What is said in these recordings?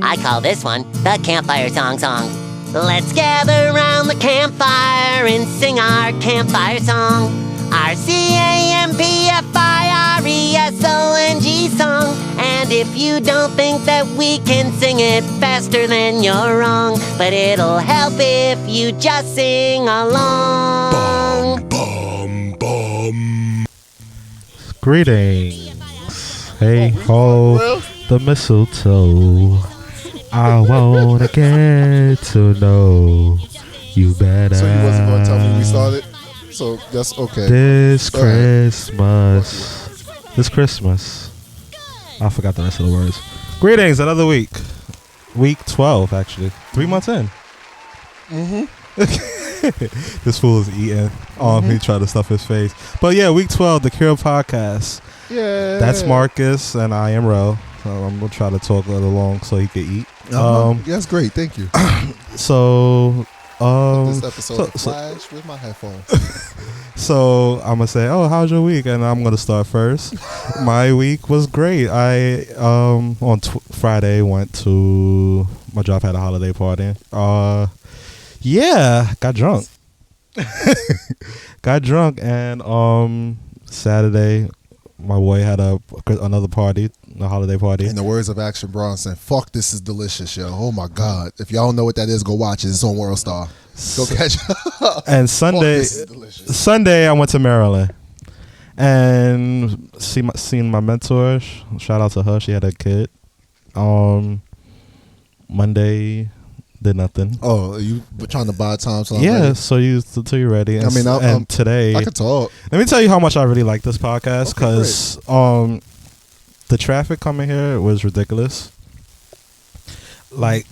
I call this one the Campfire Song. Let's gather around the campfire and sing our campfire song. Our CAMPFIRESONG song. And if you don't think that we can sing it faster, then you're wrong. But it'll help if you just sing along. Bum, bum. Greetings. Hey ho, the mistletoe. I wanna get to know you better. So you wasn't going to tell me we started? So that's okay. This Christmas. I forgot the rest of the words. Greetings, another week. Week 12, actually. 3 months in. Mm-hmm. This fool is eating. He tried to stuff his face. But yeah, week 12, the Cure Podcast. Yeah. That's Marcus, and I am Ro. So I'm going to try to talk a little long so he can eat. That's great. Thank you. So... this episode flash with my headphones. So I'm gonna say, how's your week? And I'm gonna start first. My week was great. I on Friday went to my job, had a holiday party. Got drunk. And Saturday my boy had another party, a holiday party. In the words of Action Bronson, fuck, this is delicious, yo. Oh my God. If y'all don't know what that is, go watch it. It's on World Star. Go catch it. And Sunday I went to Maryland and seen my mentor. Shout out to her. She had a kid. Monday did nothing. Oh, you trying to buy time? So yeah, so till you're ready. And today I could talk. Let me tell you how much I really like this podcast, because the traffic coming here was ridiculous. Like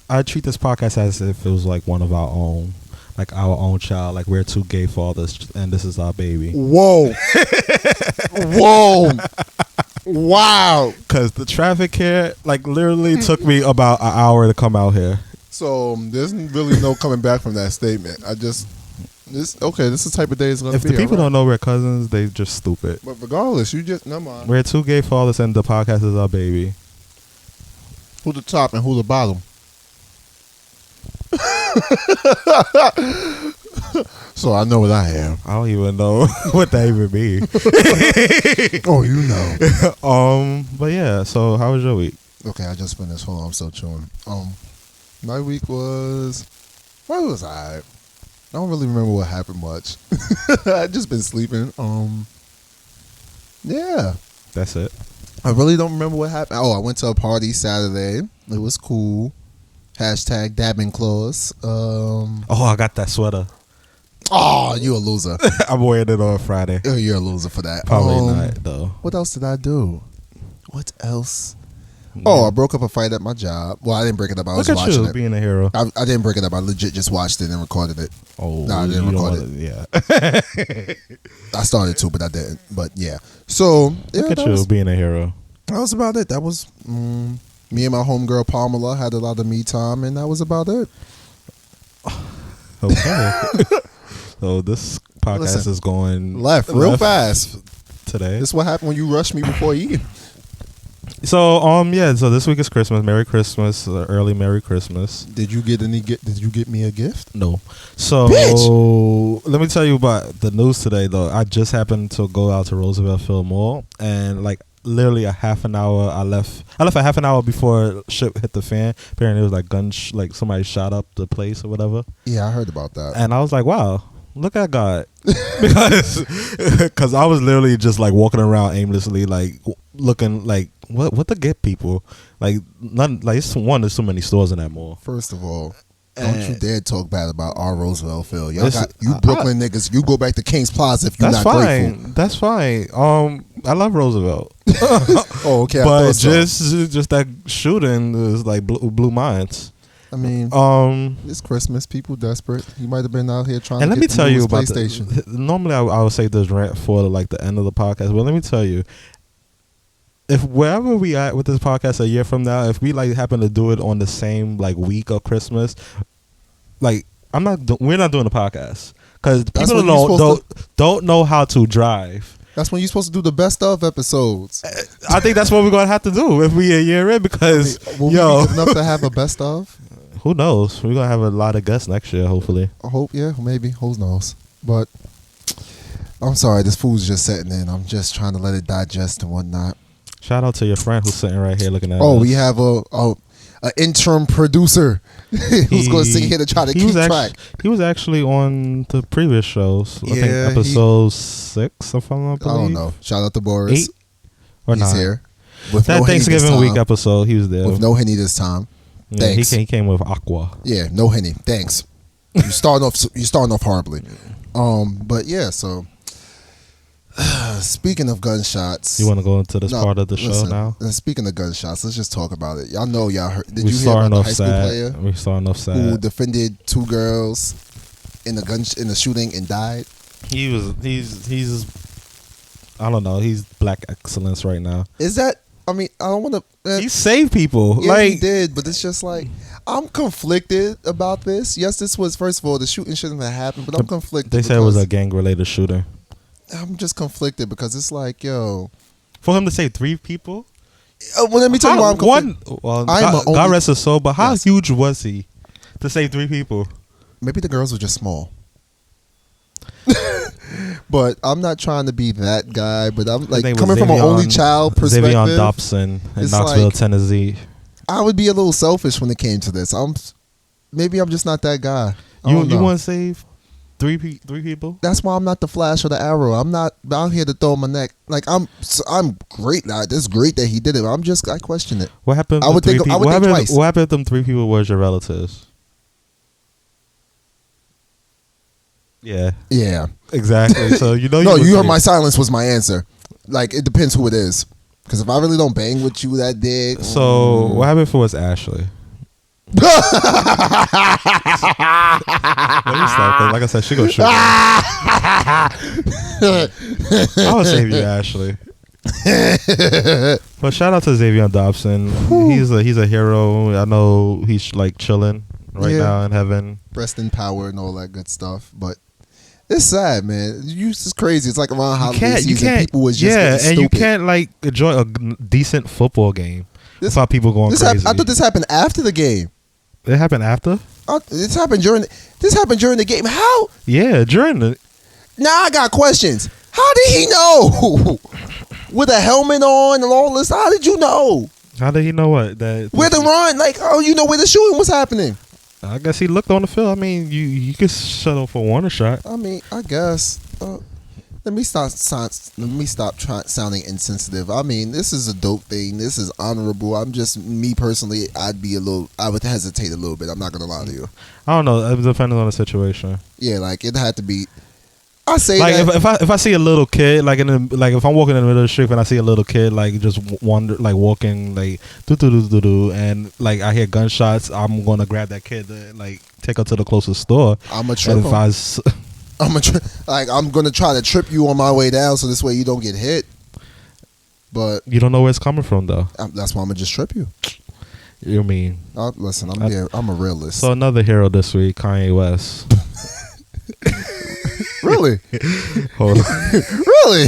I treat this podcast as if it was like one of our own, like our own child. Like we're two gay fathers, and this is our baby. Whoa, wow. Because the traffic here, like, literally took me about an hour to come out here. So there's really no coming back from that statement. This is the type of day it's gonna be. If the people don't know we're cousins, they just stupid. But regardless, never mind. We're two gay fathers, and the podcast is our baby. Who the top and who the bottom? So I know what I am. I don't even know what that even means. Oh, you know. But yeah. So how was your week? Okay, I just finished. Hold on, I'm still chewing. My week was alright. I don't really remember what happened much. I just been sleeping. Yeah, that's it. I really don't remember what happened. I went to a party Saturday. It was cool. Hashtag dabbing claws. I got that sweater. Oh, you a loser. I'm wearing it on Friday. Oh, you're a loser for that. Probably not, though. What else did I do? What else? Yeah. I broke up a fight at my job. Well, I didn't break it up. I was watching it. Being a hero. I didn't break it up. I legit just watched it and recorded it. Oh, no, I didn't record it. Yeah. I started to, but I didn't. But yeah. So, look at you being a hero. That was about it. That was me and my homegirl Pamela had a lot of me time, and that was about it. Okay. So this podcast is going left real fast today. This is what happened when you rushed me before eating. So so this week is Christmas. Merry Christmas, early Merry Christmas. Did you get me a gift? No. So let me tell you about the news today, though. I just happened to go out to Roosevelt Field Mall, and like literally a half an hour, I left a half an hour before shit hit the fan. Apparently it was like like somebody shot up the place or whatever. Yeah, I heard about that. And I was like, wow. Look at God. Because I was literally just like walking around aimlessly, like looking like what to get people. Like none, like there's so many stores in that mall. First of all, don't you dare talk bad about our Roosevelt Field. Y'all got you Brooklyn niggas. You go back to King's Plaza if you're not grateful. That's fine. I love Roosevelt. Oh, okay. But just that shooting is like blew minds. I mean, it's Christmas. People desperate. You might have been out here trying. And to let me tell you about PlayStation. Normally, I would say this rant for like the end of the podcast, but let me tell you, if wherever we at with this podcast a year from now, if we like happen to do it on the same like week of Christmas, like we're not doing the podcast because people don't know how to drive. That's when you're supposed to do the best of episodes. I think that's what we're gonna have to do if we a year in because Will we be good enough to have a best of? who knows? We're gonna have a lot of guests next year, hopefully. I hope, yeah, maybe. Who knows? But I'm sorry, this food's just setting in. I'm just trying to let it digest and whatnot. Shout out to your friend who's sitting right here looking at us. Oh, we have a interim producer who's going to sit here to try to keep track. He was actually on the previous shows. I think episode 6, if I'm not believe. I don't know. Shout out to Boris. 8 or He's 9. here. With That no Thanksgiving week episode, he was there. With no Henny this time. Yeah, Thanks. He came with Aqua. Yeah, no Henny. Thanks. You're starting off horribly. But yeah, so speaking of gunshots, You want to go into this part of the show now? Speaking of gunshots, let's just talk about it. Y'all know, y'all heard. Did We you hear about starting the off high school sad. player We starting off who sad. defended 2 girls in the shooting and died? He's I don't know. He's black excellence right now. Is that? I mean, I don't want to. He saved people. Yeah, like he did, but it's just like I'm conflicted about this. Yes, this was first of all the shooting shouldn't have happened, but I'm conflicted. they said it was a gang related shooting. I'm just conflicted because it's like, yo, For him to save 3 people. well, let me tell you why I'm conflicted. Well, I'm God rest his soul. But how Yes. huge was he to save 3 people? Maybe the girls were just small. But I'm not trying to be that guy. But I'm like name was coming from an only child perspective. Xavier Dobson in it's Knoxville, like- Tennessee. I would be a little selfish when it came to this. Maybe I'm just not that guy. I You don't know. want to save 3 people? That's why I'm not the Flash or the Arrow. I'm not out here to throw my neck. Like I'm great. It's great that he did it. I question it. What happened? I would think twice. What happened if them 3 people was your relatives? Yeah, Yeah. exactly. So you know. No, would you heard say- my silence was my answer. Like it depends who it is. Because if I really don't bang with you that day. So what happened if it was Ashley? Let me stop. 'Cause like I said, she gonna shoot me. I would save you, Ashley. But shout out to Xavier Dobson. He's a hero. I know he's like chilling right now in heaven. Rest in power and all that good stuff. But it's sad, man. It's crazy. It's like around holiday season, people was just getting stupid. You can't like enjoy a decent football game without people going crazy. I thought this happened after the game. It happened after? This happened during the game. How? Yeah, during the. Now I got questions. How did he know? With a helmet on and all this. How did you know? How did he know what? Where the run? Like, you know where the shooting was happening. I guess he looked on the field. I mean, you could shut off a warning shot. I mean, I guess. Let me stop sounding insensitive. I mean, this is a dope thing. This is honorable. I'm just me personally. I would hesitate a little bit. I'm not gonna lie to you. I don't know. It depends on the situation. Yeah, like it had to be. I say like that. if I see a little kid like if I'm walking in the middle of the street and I see a little kid like just walking like do and like I hear gunshots, I'm gonna grab that kid and like take her to the closest store. I'm a trip. I'm gonna try to trip you on my way down so this way you don't get hit. But you don't know where it's coming from though. That's why I'm gonna just trip you. You mean? Listen, I'm a realist. So another hero this week, Kanye West. Really? Hold on. Really?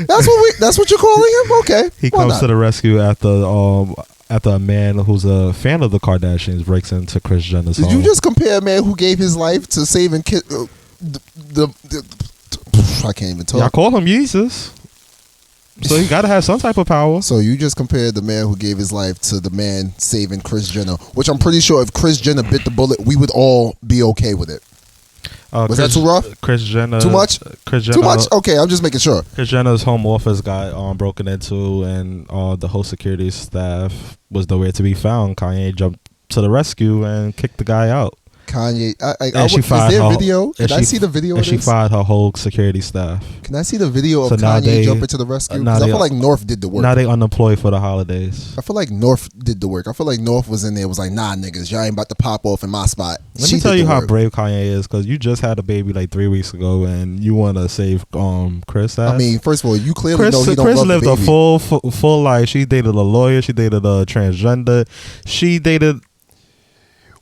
That's what you're calling him? Okay. He comes to the rescue after a man who's a fan of the Kardashians breaks into Kris Jenner's home. Did you just compare a man who gave his life to saving kids? I can't even talk. Y'all call him Jesus. So he got to have some type of power. So you just compared the man who gave his life to the man saving Kris Jenner, which I'm pretty sure if Kris Jenner bit the bullet, we would all be okay with it. Was that too rough? Kris Jenner. Too much? Kris Jenner. Too much? Okay, I'm just making sure. Kris Jenner's home office got broken into, and the whole security staff was nowhere to be found. Kanye jumped to the rescue and kicked the guy out. Kanye, is there video? Can I see the video of this? And she fired her whole security staff. Can I see the video of Kanye jumping to the rescue? Because I feel like North did the work. Now they unemployed for the holidays. I feel like North did the work. I feel like North was in there, was like, nah, niggas, y'all ain't about to pop off in my spot. Let me tell you how brave Kanye is, because you just had a baby like 3 weeks ago, and you want to save Kris. I mean, first of all, you clearly know he don't Kris love lived the baby. a full life. She dated a lawyer. She dated a transgender. She dated.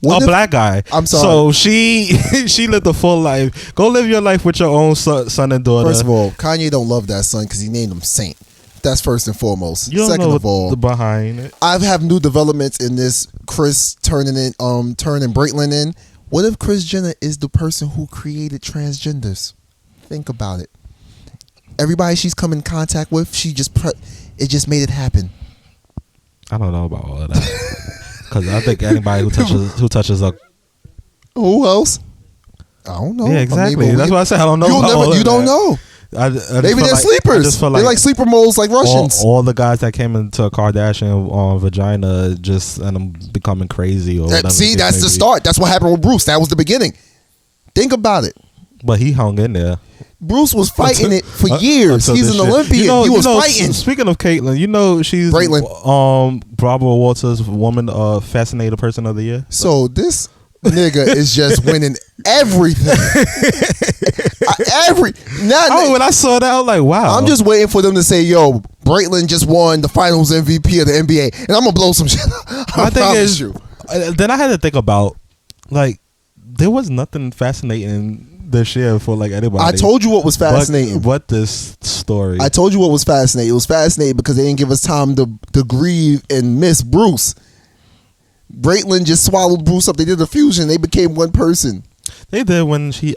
black guy. I'm sorry. So she lived a full life. Go live your life with your own son and daughter. First of all, Kanye don't love that son because he named him Saint. That's first and foremost. You don't Second know of all, the behind it. I have new developments in this. Chris turning Braitlin in. What if Kris Jenner is the person who created transgenders? Think about it. Everybody she's come in contact with, it just made it happen. I don't know about all of that because I think anybody who touches a who else? I don't know. Yeah, exactly. Maybe That's why I said I don't know. You don't know. I Maybe they're sleepers. They're like sleeper moles, like Russians. All the guys that came into a Kardashian vagina just and them becoming crazy or whatever. See, that's the start. That's what happened with Bruce. That was the beginning. Think about it. But he hung in there. Bruce was fighting it for years. He's an Olympian. He was fighting. Speaking of Caitlyn, she's Braitlin. Barbara Walters woman fascinated person of the year. So this nigga is just winning everything. When I saw that, I was like, wow. I'm just waiting for them to say, yo, Braitlin just won the finals MVP of the NBA. And I'm going to blow some shit. My thing is, then I had to think about, like, there was nothing fascinating this year for, like, anybody. I told you what was fascinating. But this story. I told you what was fascinating. It was fascinating because they didn't give us time to grieve and miss Bruce. Braitlin just swallowed Bruce up. They did a fusion. They became one person. They did when they did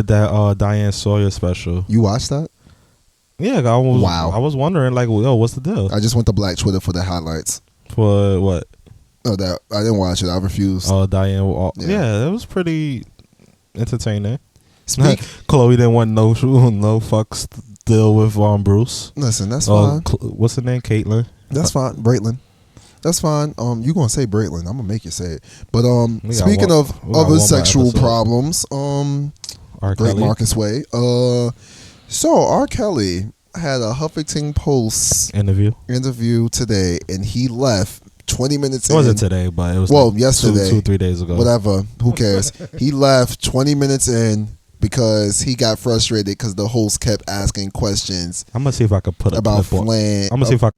that Diane Sawyer special. You watched that? Yeah, I was wondering, like, yo, what's the deal? I just went to Black Twitter for the highlights. For what? No, that I didn't watch it. I refused. Oh, Diane. Yeah, it was pretty entertaining. Chloe didn't want no fucks deal with Bruce. Listen, that's fine. What's her name? Caitlyn. That's fine. Braitlin. That's fine. You gonna say Braitlin? I'm gonna make you say it. But speaking of other sexual problems, great Marcus Way. So R. Kelly had a Huffington Post interview today, and he left 20 minutes. It wasn't today, but it was yesterday, 2-3 days ago. Whatever. Who cares? He left 20 minutes in because he got frustrated because the host kept asking questions. I'm gonna see if I can put about Flan. I'm gonna see if I.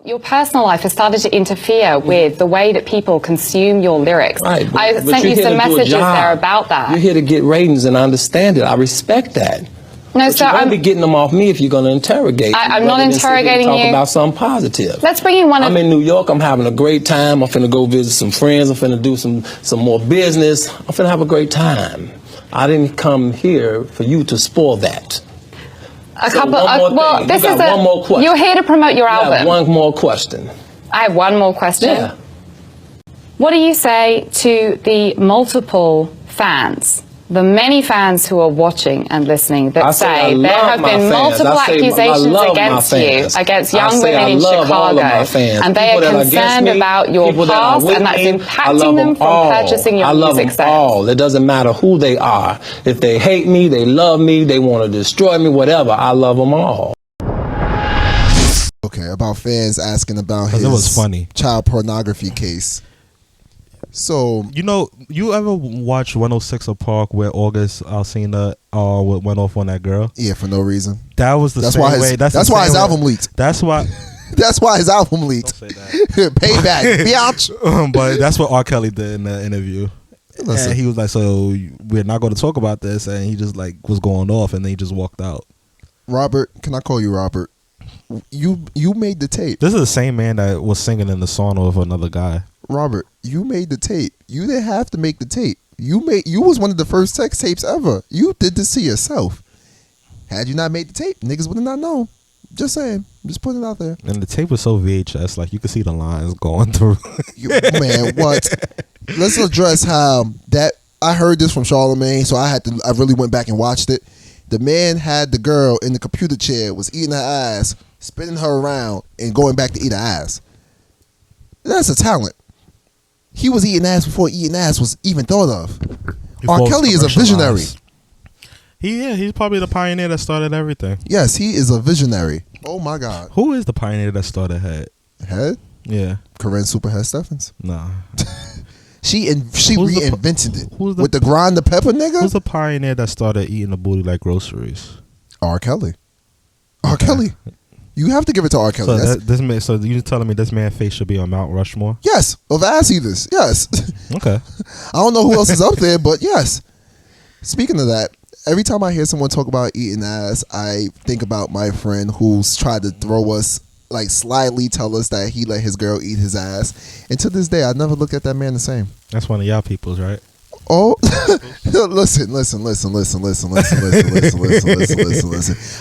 Your personal life has started to interfere with the way that people consume your lyrics. Right, I sent you some messages there about that. You're here to get ratings, and I understand it. I respect that. No, but you won't be getting them off me if you're going to interrogate. I'm not interrogating you. Talk about something positive. Let's bring in I'm in New York. I'm having a great time. I'm finna go visit some friends. I'm finna do some more business. I'm finna have a great time. I didn't come here for you to spoil that. One more question. You're here to promote your album. I have one more question. I have one more question. Yeah. What do you say to the multiple fans, the many fans who are watching and listening that say there have been multiple accusations against you, against young women in Chicago, and they are concerned about your past and that's impacting them from purchasing your music sales? It doesn't matter who they are. If they hate me, they love me, they want to destroy me, whatever, I love them all. Okay, about fans asking about his it was funny. Child pornography case. So you ever watch 106 Park where August Alsina went off on that girl? Yeah, for no reason. That was the same way. That's why his album leaked. That's why. That's why his album leaked. Don't say that. Payback, biatch. But that's what R. Kelly did in the interview. Listen. And he was like, "So we're not going to talk about this," and he just like was going off, and then he just walked out. Robert, can I call you Robert? You made the tape. This is the same man that was singing in the song with another guy. Robert, you made the tape. You didn't have to make the tape. You was one of the first sex tapes ever. You did this to yourself. Had you not made the tape, niggas would have not known. Just saying. Just putting it out there. And the tape was so VHS, like you could see the lines going through. Man, what? Let's address how that. I heard this from Charlamagne, so I really went back and watched it. The man had the girl in the computer chair, was eating her ass, spinning her around, and going back to eat her ass. That's a talent. He was eating ass before eating ass was even thought of. R. Kelly is a visionary. He's probably the pioneer that started everything. Yes, he is a visionary. Oh my God. Who is the pioneer that started Head? Head? Yeah. Corinne Superhead Steffens? Nah. She reinvented it. With the grind the pepper nigga? Who's the pioneer that started eating the booty like groceries? R. Kelly. R. Kelly. You have to give it to R. Kelly. So you telling me this man's face should be on Mount Rushmore? Yes, of ass eaters. Yes. Okay. I don't know who else is up there, but yes. Speaking of that, every time I hear someone talk about eating ass, I think about my friend who's tried to throw us, like slyly tell us that he let his girl eat his ass. And to this day, I never look at that man the same. That's one of y'all peoples, right? Oh, listen.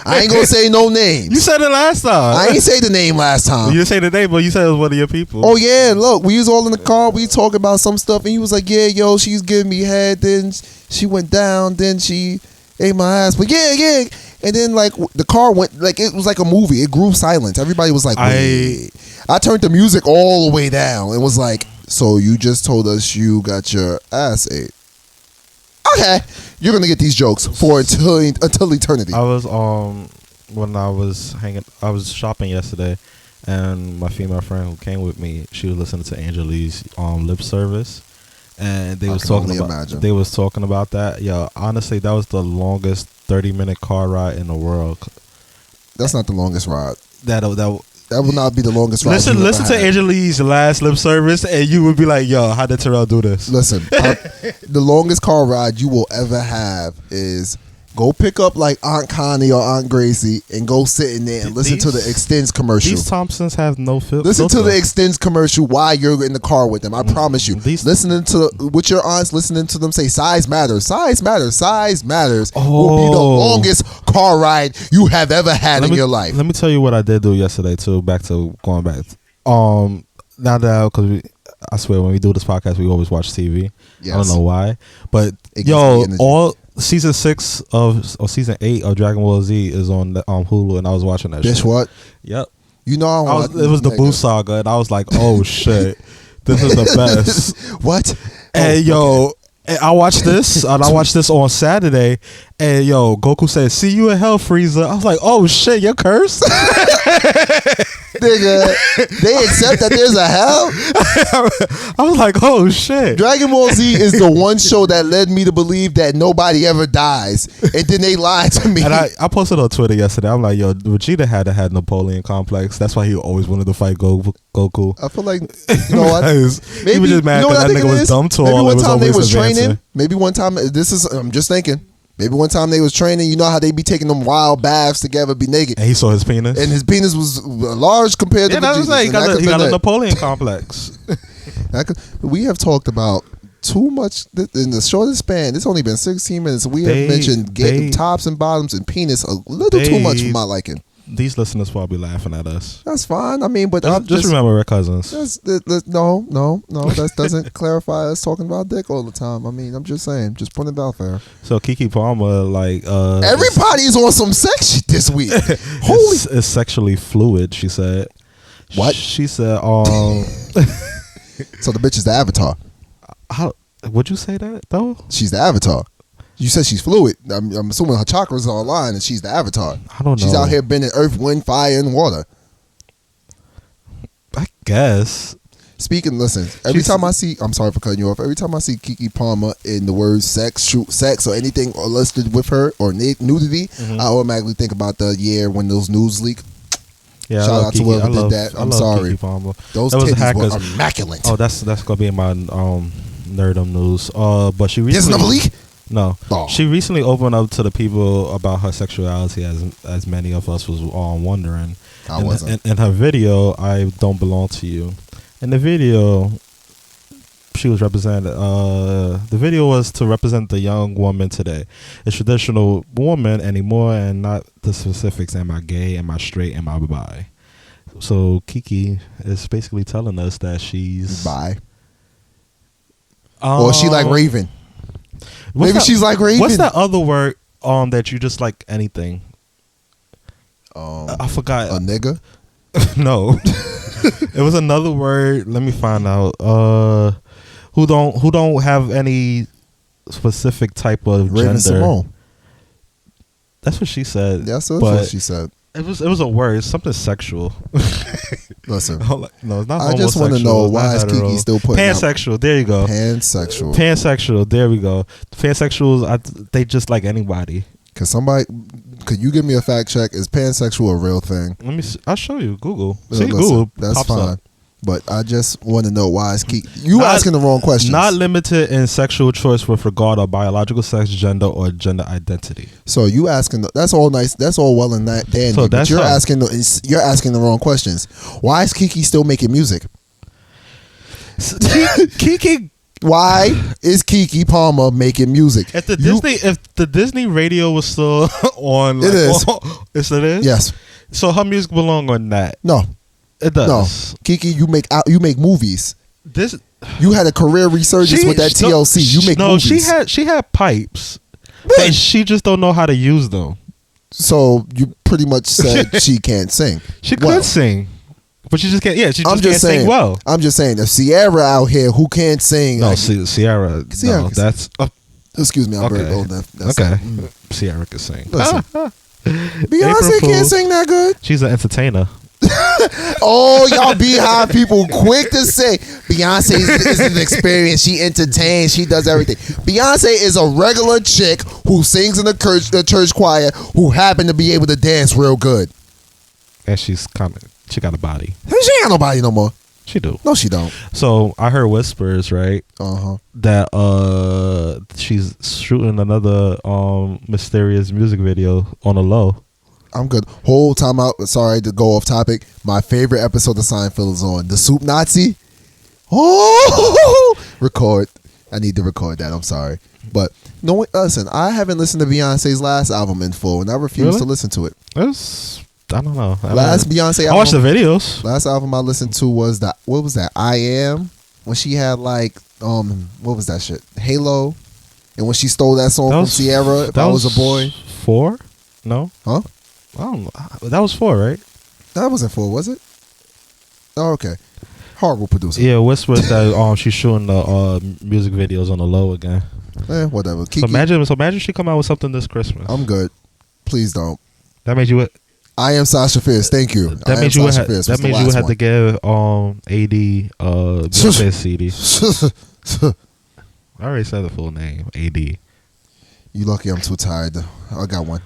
I ain't gonna say no names. You said it last time. I ain't say the name last time. You didn't say the name, but you said it was one of your people. Oh yeah, look, we was all in the car. We talking about some stuff, and he was like, "Yeah, yo, she's giving me head. Then she went down. Then she ate my ass. But yeah." And then like the car went like it was like a movie. It grew silent. Everybody was like, "Wait." I turned the music all the way down and was like, "So you just told us you got your ass ate? Okay, you're gonna get these jokes for until eternity." I was when I was shopping yesterday, and my female friend who came with me, she was listening to Angelique's lip service, and they was talking about that. Yo, honestly, that was the longest 30-minute car ride in the world. That's not the longest ride. That will not be the longest ride. Listen to Angelique's last lip service, and you would be like, "Yo, how did Terrell do this?" Listen, the longest car ride you will ever have is go pick up like Aunt Connie or Aunt Gracie and go sit in there and listen to the Extends commercial. These Thompsons have no filter. Listen to the Extends commercial while you're in the car with them. I promise you. Listening to with your aunts, listening to them say size matters, size matters, size matters will be the longest car ride you have ever had in your life. Let me tell you what I did do yesterday too. Going back. Now that because I swear when we do this podcast we always watch TV. Yes. I don't know why, but all season 6 or season 8 of Dragon Ball Z is on Hulu, and I was watching that. Bitch, shit. what? Yep. You know, it was the Boo saga, and I was like, "Oh shit, this is the best." What? And and I watched this, and I watched this on Saturday, and Goku said, "See you in hell, Frieza." I was like, "Oh shit, you're cursed." Nigga, they accept that there's a hell? I was like, "Oh shit." Dragon Ball Z is the one show that led me to believe that nobody ever dies, and then they lied to me. And I posted on Twitter yesterday. I'm like, "Yo, Vegeta had Napoleon complex. That's why he always wanted to fight Goku." I feel like, you know what? Maybe he was just mad because that nigga was dumb tall. Maybe one time they was training. Maybe one time I'm just thinking. Maybe one time they was training. You know how they be taking them wild baths together, be naked. And he saw his penis. And his penis was large compared to Vegeta's. Yeah, he got a Napoleon complex. We have talked about too much in the shortest span. It's only been 16 minutes. We have mentioned tops and bottoms and penis a little too much for my liking. These listeners probably laughing at us. That's fine. I mean, but just remember we're cousins. No. That doesn't clarify us talking about dick all the time. I mean, I'm just saying, just putting it out there. So Keke Palmer, everybody's on some sex shit this week. Holy, is sexually fluid. She said. What? She said. So the bitch is the avatar. Would you say that though? She's the avatar. You said she's fluid. I'm assuming her chakras are online and she's the avatar. I don't know. She's out here bending earth, wind, fire, and water. I guess. Listen, I'm sorry for cutting you off. Every time I see Keke Palmer in the word sex or anything listed with her or nudity, I automatically think about the year when those news leaked. Yeah, shout out to whoever did that. I'm sorry. Those titties were immaculate. Oh, that's gonna be in my nerdum news. But she recently. There's another leak? No. Oh. She recently opened up to the people about her sexuality, as many of us was wondering. I wasn't. In her video, "I Don't Belong to You," in the video, she was represented. The video was to represent the young woman today, a traditional woman anymore, and not the specifics. Am I gay? Am I straight? Am I bi? So Keke is basically telling us that she's bi, or she like Raven. Maybe she's like Raven. What's that other word that you just like anything? I forgot. A nigga? No. It was another word. Let me find out. Who don't have any specific type of Raven gender. Simone. That's what she said. That's what she said. It was a word, something sexual. Listen, no, it's not. I just want to know why is Keke still putting pansexual? There you go. Pansexual. There we go. Pansexuals, they just like anybody. Cause somebody, Could you give me a fact check? Is pansexual a real thing? Let me see. I'll show you. Google. Listen, Google. That's pops fine. up. But I just want to know why is you asking the wrong questions. Not limited in sexual choice with regard to biological sex, gender, or gender identity. So you asking that's all nice. That's all well and dandy. So but you're asking the wrong questions. Why is Kiki still making music? Kiki. Why is Keke Palmer making music? If the Disney radio was still on, it is. Yes, it is. Yes. So her music belong on that. No, it does. No, Kiki, you make movies. This you had a career resurgence with that TLC. You make movies. She had pipes, but she just don't know how to use them. So you pretty much said she can't sing. She could sing. But she just can't. Yeah, she just can't sing well. I'm just saying, if Sierra out here who can't sing, no, Sierra. No, that's. Excuse me, I'm very old. That's okay, Sierra can sing. Listen, Beyonce can't sing that good. She's an entertainer. Oh, y'all Beehive people quick to say Beyonce is an experience. She entertains. She does everything. Beyonce is a regular chick who sings in the church choir who happen to be able to dance real good. And she's coming. She got a body. She ain't got nobody no more. She do. No, she don't. So I heard whispers, right? That she's shooting another mysterious music video on the low. I'm good. Whole time out. Sorry to go off topic. My favorite episode of Seinfeld is on the Soup Nazi. Oh, record. I need to record that. I'm sorry, but no. Listen, I haven't listened to Beyonce's last album in full, and I refuse to listen to it. I don't know. Beyonce album. I watched the videos. Last album I listened to was what was that? I Am, when she had like what was that shit? Halo, and when she stole that song from Sierra. If I was a boy. 4? No. Huh? I don't know. That was 4, right? That wasn't 4, was it? Oh, okay. Horrible producer. Yeah, whispers that she's shooting the music videos on the low again. Whatever. Kiki, so imagine she come out with something this Christmas. I'm good. Please don't. That made you what? I am Sasha Fierce. Thank you. That means you would have to give AD Beyonce CD. I already said the full name. AD. You lucky I'm too tired. I got one.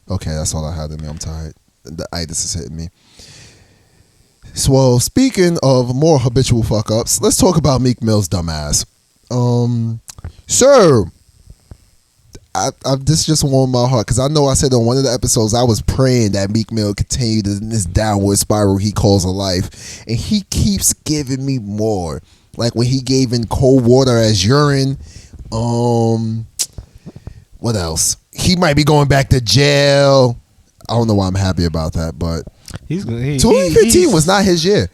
Okay, that's all I had in me. I'm tired. The itis is hitting me. So, well, speaking of more habitual fuck ups, let's talk about Meek Mill's dumbass. Sir, this just warmed my heart because I know I said on one of the episodes I was praying that Meek Mill continued in this downward spiral he calls a life, and he keeps giving me more. Like when he gave in cold water as urine. What else? He might be going back to jail. I don't know why I'm happy about that, but 2015 was not his year.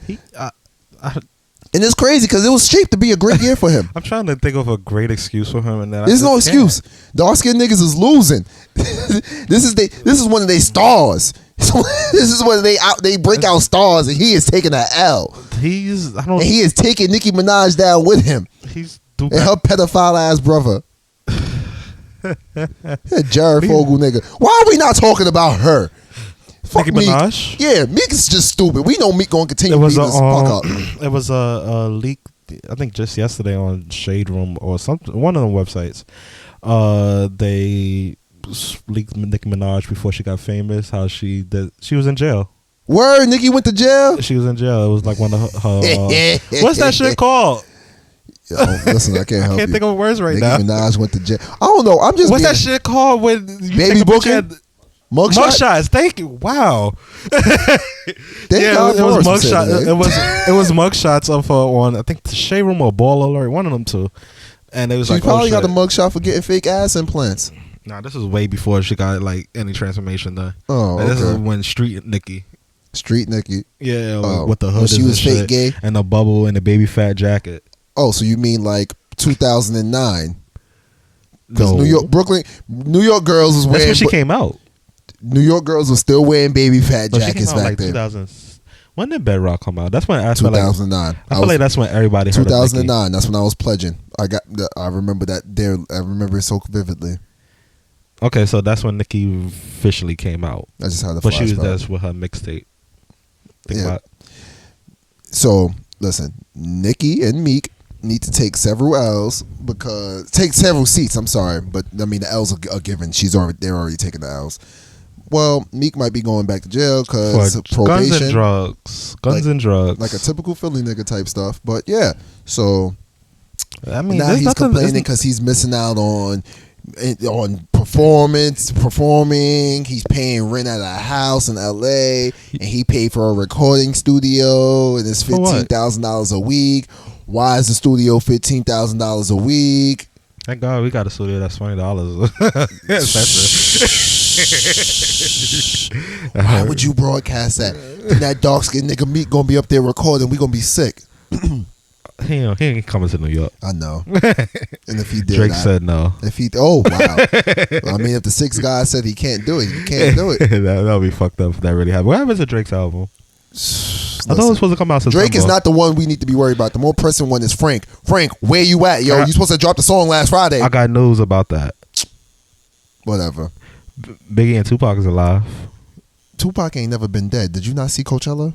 And it's crazy because it was shaped to be a great year for him. I'm trying to think of a great excuse for him, and there's no excuse. Dark skinned niggas is losing. This is one of their stars. This is when they break out stars, and he is taking an L. He is taking Nicki Minaj down with him. And her pedophile ass brother. Jared Fogle nigga. Why are we not talking about her? Fuck Nicki Minaj? Yeah, Meek is just stupid. We know Meek gonna continue beating this fuck up. It was a leak, I think just yesterday on Shade Room or something, one of the websites. They leaked Nicki Minaj before she got famous. How she was in jail. Word, Nicki went to jail. She was in jail. It was like one of her. What's that shit called? Yo, listen, I can't help you. I can't think of words right Nicki now. Nicki Minaj went to jail. I don't know. I'm just. What's that shit called when you baby booking? Mugshots. Thank you. Wow. It was mugshots. It was mugshots of her on I think the Shade Room or Ball Alert, one of them two. And it was she like probably got the mugshot for getting fake ass implants. Nah, this is way before she got like any transformation done. Oh, okay. This is when Street Nicki. Yeah, with the hood. She was fake gay and the bubble and the baby fat jacket. Oh, so you mean like 2009? Because No. New York girls was wearing. That's when she came out. New York girls were still wearing baby fat jackets back like then. 2000. When did Bedrock come out? That's when I 2009. I feel like that's when everybody heard 2009. Of that's when I was pledging. I remember that there. I remember it so vividly. Okay, so that's when Nicki officially came out. I just had the. But she was there with her mixtape. So listen, Nicki and Meek need to take several L's take several seats. I'm sorry, but I mean the L's are given. They're already taking the L's. Well, Meek might be going back to jail because probation, guns and drugs, like a typical Philly nigga type stuff. But yeah, so I mean, now he's complaining because he's missing out on performing. He's paying rent at a house in LA, and he paid for a recording studio, and it's $15,000 a week. Why is the studio $15,000 a week? Thank God we got a studio that's $20. Why would you broadcast that? That dark skinned nigga Meek gonna be up there recording. We gonna be sick. He ain't coming to New York. I know. And if he did, Drake said no. Wow. I mean, if the 6 guys said he can't do it, you can't do it. That'll be fucked up if that really happened. What happens to Drake's album? I thought it was supposed to come out September. Drake is not the one we need to be worried about. The more pressing one is Frank. Frank, where you at, yo? You supposed to drop the song last Friday. I got news about that. Whatever. Biggie and Tupac is alive. Tupac ain't never been dead. Did you not see Coachella?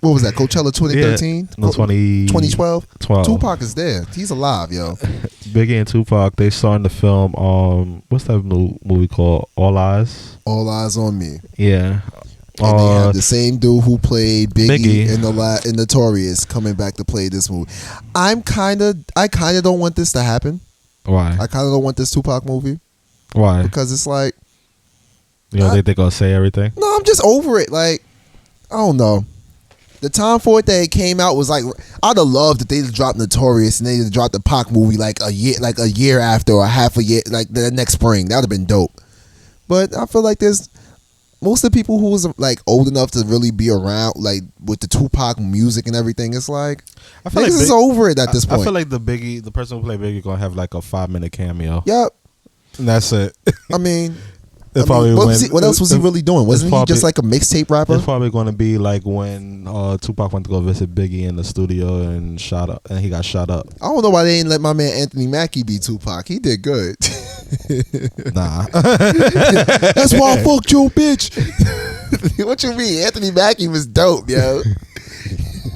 What was that? Coachella 2013? No, 2012? Tupac is there. He's alive, yo. Biggie and Tupac, they saw in the film, what's that movie called? All Eyes? All Eyes on Me. Yeah. And they have the same dude who played Biggie in Notorious coming back to play this movie. I kind of don't want this to happen. Why? I kind of don't want this Tupac movie. Why? Because it's like, you don't think they're gonna say everything? No, I'm just over it. Like, I don't know. The time for it that it came out was like, I'd have loved if they just dropped Notorious and they just dropped the Pac movie like a year after or half a year, like the next spring. That would have been dope. But I feel like there's most of the people who was like old enough to really be around, like with the Tupac music and everything. It's like, I feel like it's over it at this point. I feel like the person who played Biggie gonna have like a 5-minute cameo. Yep. And that's it. I mean, what else was he really doing? Wasn't he just like a mixtape rapper? It's probably going to be like when Tupac went to go visit Biggie in the studio and he got shot up. I don't know why they didn't let my man Anthony Mackie be Tupac. He did good. Nah. That's why I fucked your bitch. What you mean? Anthony Mackie was dope, yo.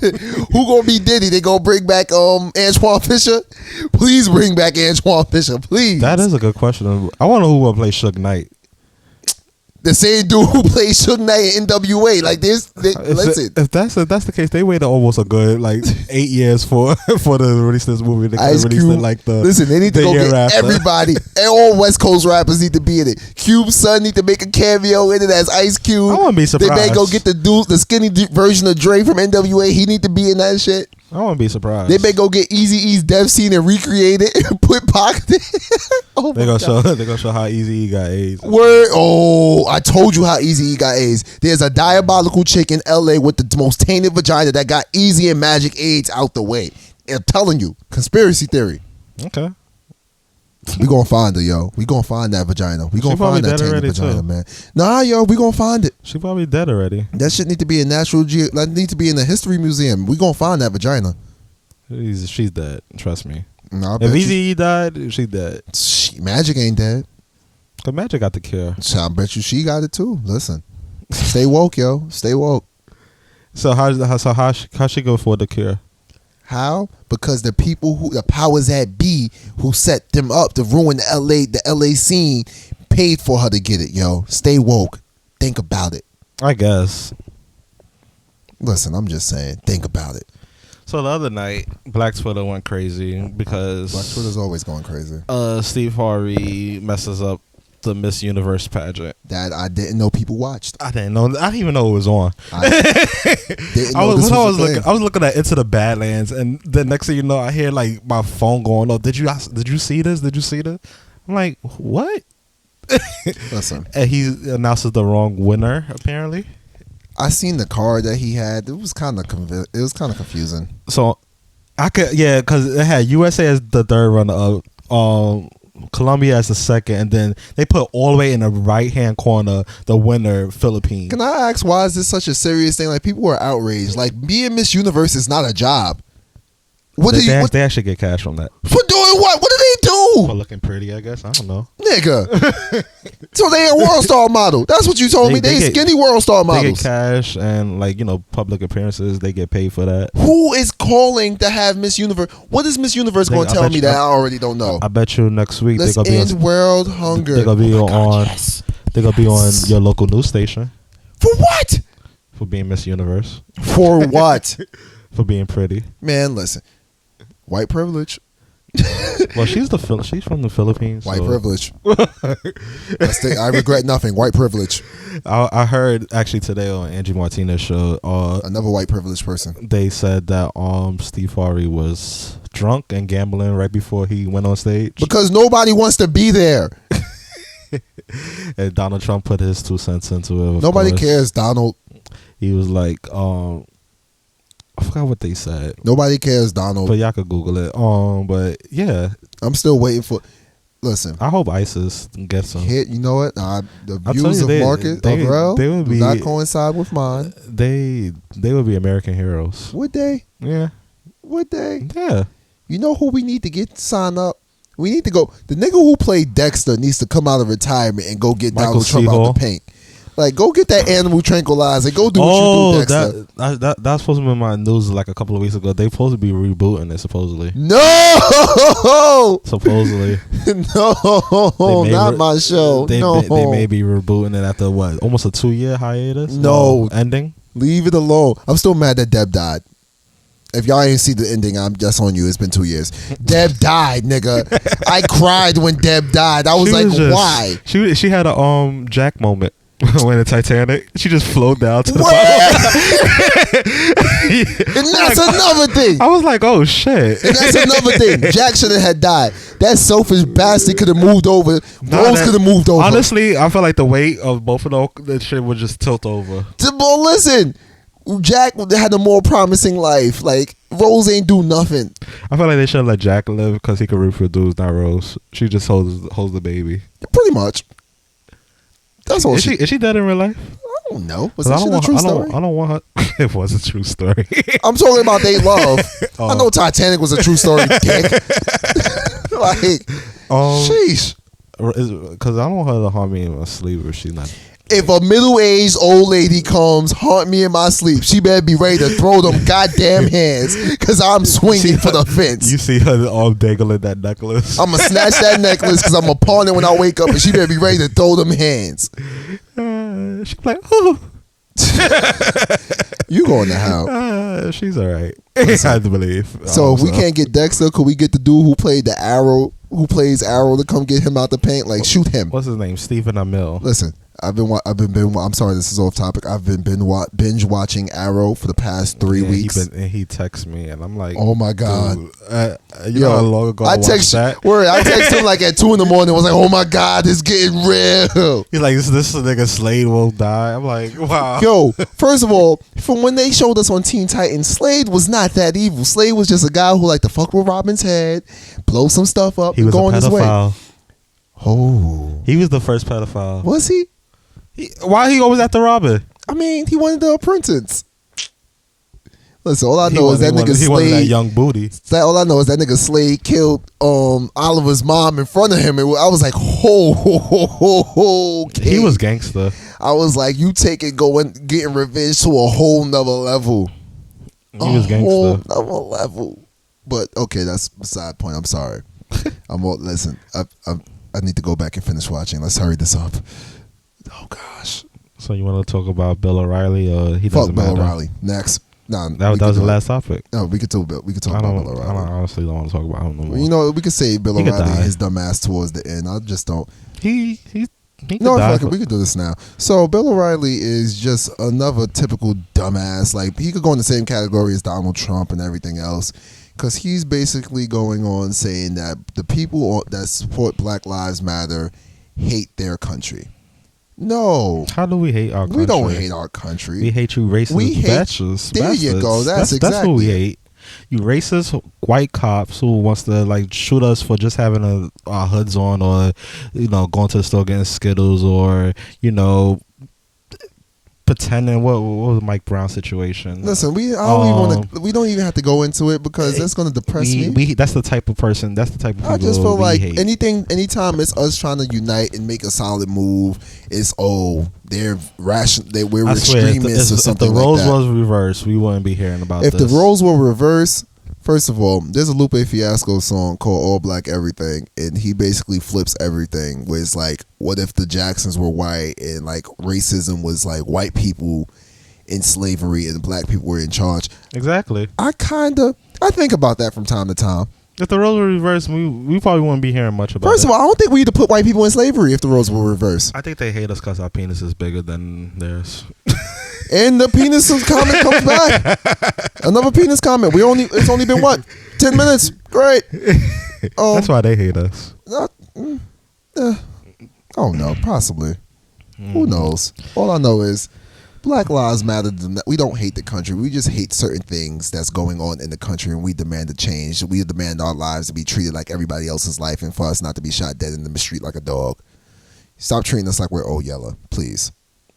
Who gonna be Diddy? They gonna bring back Antoine Fisher? Please bring back Antoine Fisher, please. That is a good question. I want to know who will play Suge Knight. The same dude who played Suge Knight in NWA. Like this, listen. If that's the case, they waited almost a good 8 years for to release this movie. They Ice released Cube, it like listen, they need to go get after. Everybody. All West Coast rappers need to be in it. Cube's son need to make a cameo in it as Ice Cube. I wouldn't be surprised. They may go get the skinny version of Dre from NWA. He need to be in that shit. I wouldn't be surprised. They may go get Eazy-E's death scene and recreate it and put Pac there. They're gonna show how Eazy-E got AIDS. Word. Oh, I told you how Eazy-E got AIDS. There's a diabolical chick in LA with the most tainted vagina that got Easy and Magic AIDS out the way. I'm telling you, conspiracy theory. Okay. We gonna find her, yo. We gonna find that vagina. We gonna find that tainted vagina, man. Nah, yo, we gonna find it. She probably dead already. That shit need to be in that need to be in the history museum. We gonna find that vagina. She's dead. Trust me. No, if Eazy-E died, she dead. Magic ain't dead. Cause Magic got the cure. I bet you she got it too. Listen, stay woke, yo. Stay woke. So how she go for the cure? How? Because the people the powers that be who set them up to ruin the LA scene paid for her to get it, yo. Stay woke. Think about it. I guess. Listen, I'm just saying, think about it. So the other night, Black Twitter went crazy because Black Twitter's always going crazy. Steve Harvey messes up the Miss Universe pageant. That I didn't know people watched. I didn't even know it was on. I was looking at Into the Badlands, and the next thing you know, I hear like my phone going, "Oh, did you see this? Did you see this?" I'm like, "What?" Listen, and he announces the wrong winner. Apparently, I seen the card that he had. It was kind of confusing. So because it had USA as the third runner up. Colombia as the second, and then they put all the way in the right hand corner the winner, Philippines. Can I ask why is this such a serious thing? Like, people are outraged. Like, being Miss Universe is not a job. They actually get cash from that. For doing what? What do they Who? For looking pretty, I guess. I don't know. Nigga. So they a world star model. That's what you told me. They skinny world star models. They get cash and public appearances. They get paid for that. Who is calling to have Miss Universe? What is Miss Universe going to tell me that I already don't know? I bet you next week they're going to be on world hunger. They're going to be on. Yes. They're going to be on your local news station. For what? For being Miss Universe. For what? For being pretty. Man, listen. White privilege. Well, she's from the Philippines. White privilege. I regret nothing. White privilege. I heard actually today on Angie Martinez's show. Another white privileged person. They said that Steve Harvey was drunk and gambling right before he went on stage because nobody wants to be there. And Donald Trump put his 2 cents into it. Nobody cares, Donald. He was like, I forgot what they said. Nobody cares, Donald. But y'all could Google it. But yeah, I'm still waiting for. Listen, I hope ISIS gets some. You know what? The views of Marcus Avril do not coincide with mine. They would be American heroes. Would they? Yeah. Would they? Yeah. You know who we need to get signed up? We need to go. The nigga who played Dexter needs to come out of retirement and go get Donald Trump out the paint. Like, go get that animal tranquilizer. Go do what you do, Dexter. That's supposed to be in my news like a couple of weeks ago. They supposed to be rebooting it, supposedly. No! Supposedly. No, not my show. They may be rebooting it after, what, almost a 2-year hiatus? No. Ending? Leave it alone. I'm still mad that Deb died. If y'all ain't see the ending, I'm just on you. It's been 2 years. Deb died, nigga. I cried when Deb died. I was why? She had a Jack moment. When the Titanic, she just flowed down to the bottom. And that's another thing. I was like, oh shit. And that's another thing. Jack should have died. That selfish bastard could have moved over. Rose could have moved over. Honestly, I feel like the weight of both of that shit would just tilt over. But listen, Jack had a more promising life. Like, Rose ain't do nothing. I feel like they should let Jack live because he could reproduce, not Rose. She just holds the baby. Pretty much. That's all. Is she dead in real life? I don't know. Was that a true story? I don't want her. It was a true story. I'm talking about they love. I know Titanic was a true story, dick. Like, sheesh. Because I don't want her to harm me in my sleep if she's not. If a middle-aged old lady comes, haunt me in my sleep, she better be ready to throw them goddamn hands because I'm swinging for the fence. You see her all dangling that necklace. I'm going to snatch that necklace because I'm going to pawn it when I wake up and she better be ready to throw them hands. She's like, oh. You going to hell. She's all right. I have to believe. So if we can't get Dexter, could we get the dude who played the Arrow, who plays Arrow, to come get him out the paint? Like, shoot him. What's his name? Stephen Amell. Listen. I'm sorry, this is off topic. I've been binge watching Arrow for the past 3 weeks. He texts me and I'm like, oh my god, you know how long ago I text that? I text him like at 2 a.m. I was like, oh my god, it's getting real. He's like, this nigga Slade won't die. I'm like, wow. Yo, first of all, from when they showed us on Teen Titans, Slade was not that evil. Slade was just a guy who liked to fuck with Robin's head, blow some stuff up, he was go a on his way. Oh, he was the first pedophile. Was he? Why he always after Robin? I mean, he wanted the apprentice. Listen, all I know is that nigga Slade. He wanted that young booty. All I know is that nigga Slade killed Oliver's mom in front of him. And I was like, okay. He was gangster. I was like, you take it getting revenge to a whole nother level. He was gangster. A whole nother level. But okay, that's beside point. I'm sorry. Listen, I need to go back and finish watching. Let's hurry this up. Oh gosh. So you want to talk about Bill O'Reilly or he doesn't matter? Fuck Bill O'Reilly. Next. Nah, that was the last topic. No, we could talk about Bill O'Reilly. I honestly don't want to talk about him no more. You know, we could say Bill O'Reilly and his dumb ass towards the end. I just don't. He no, fuck it. We could do this now. So Bill O'Reilly is just another typical dumbass. Like, he could go in the same category as Donald Trump and everything else. Because he's basically going on saying that the people that support Black Lives Matter hate their country. No. How do we hate our country? We don't hate our country. We hate you racist bastards. There you go. That's what we hate. You racist white cops who wants to like shoot us for just having our hoods on, or going to the store getting Skittles, or pretending. What was Mike Brown's situation? Listen, we don't even have to go into it because that's going to depress me. That's the type of person. That's the type of people. I just feel like hate. anytime it's us trying to unite and make a solid move, it's they're we're extremists or something like that. If the roles was reversed, we wouldn't be hearing about this. If the roles were reversed, first of all, there's a Lupe Fiasco song called All Black Everything, and he basically flips everything, where it's like, what if the Jacksons were white and like racism was like white people in slavery and black people were in charge? Exactly. I think about that from time to time. If the roles were reversed, we probably wouldn't be hearing much about it. First of all, I don't think we need to put white people in slavery if the roles were reversed. I think they hate us because our penis is bigger than theirs. And the penis comment comes back. Another penis comment. It's only been what? 10 minutes. Great. That's why they hate us. Oh no, possibly. Who knows? All I know is Black Lives Matter. We don't hate the country. We just hate certain things that's going on in the country, and we demand a change. We demand our lives to be treated like everybody else's life, and for us not to be shot dead in the street like a dog. Stop treating us like we're Old Yeller, please.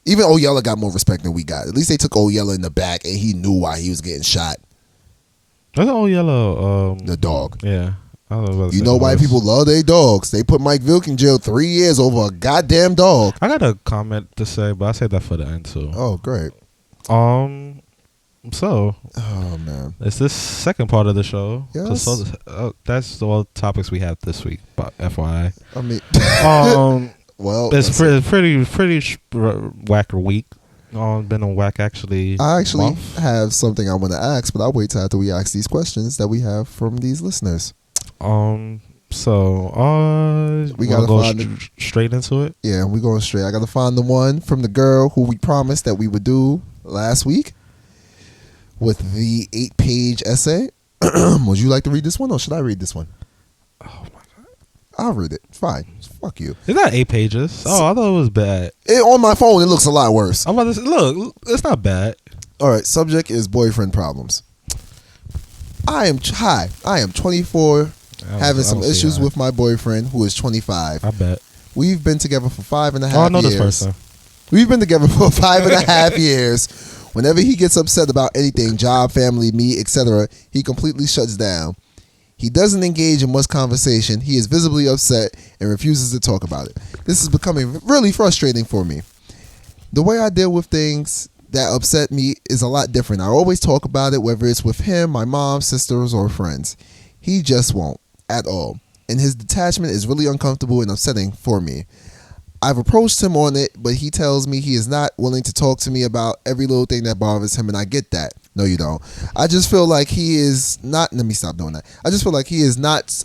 Even Old Yeller got more respect than we got. At least they took Old Yeller in the back, and he knew why he was getting shot. That's Old Yeller. The dog. Yeah. You know white people love their dogs. They put Mike Vilk in jail 3 years over a goddamn dog. I got a comment to say, but I say that for the end too. Oh, great. So. Oh man. It's this second part of the show. Yes. So, that's all the topics we have this week. But FYI. I mean. Well, it's pretty whacker week. Been a whack actually. I actually month. have something I want to ask, but I'll wait till after we ask these questions that we have from these listeners. So we gotta go straight into it. Yeah, we're going straight. I gotta find the one from the girl who we promised that we would do last week with the 8-page essay. Would you like to read this one, or should I read this one? Oh my god, I'll read it. Fine. Fuck you. It's not 8 pages. Oh, I thought it was bad. On my phone, it looks a lot worse. I'm about to say, look, it's not bad. All right. Subject is boyfriend problems. I am 24. Having some issues with my boyfriend who is 25. I bet. We've been together for 5.5 years. I know this person. We've been together for 5.5 years. Whenever he gets upset about anything, job, family, me, etc., he completely shuts down. He doesn't engage in much conversation. He is visibly upset and refuses to talk about it. This is becoming really frustrating for me. The way I deal with things that upset me is a lot different. I always talk about it, whether it's with him, my mom, sisters, or friends. He just won't at all. And his detachment is really uncomfortable and upsetting for me. I've approached him on it, but he tells me he is not willing to talk to me about every little thing that bothers him, and I get that. No, you don't. I just feel like he is not... Let me stop doing that. I just feel like he is not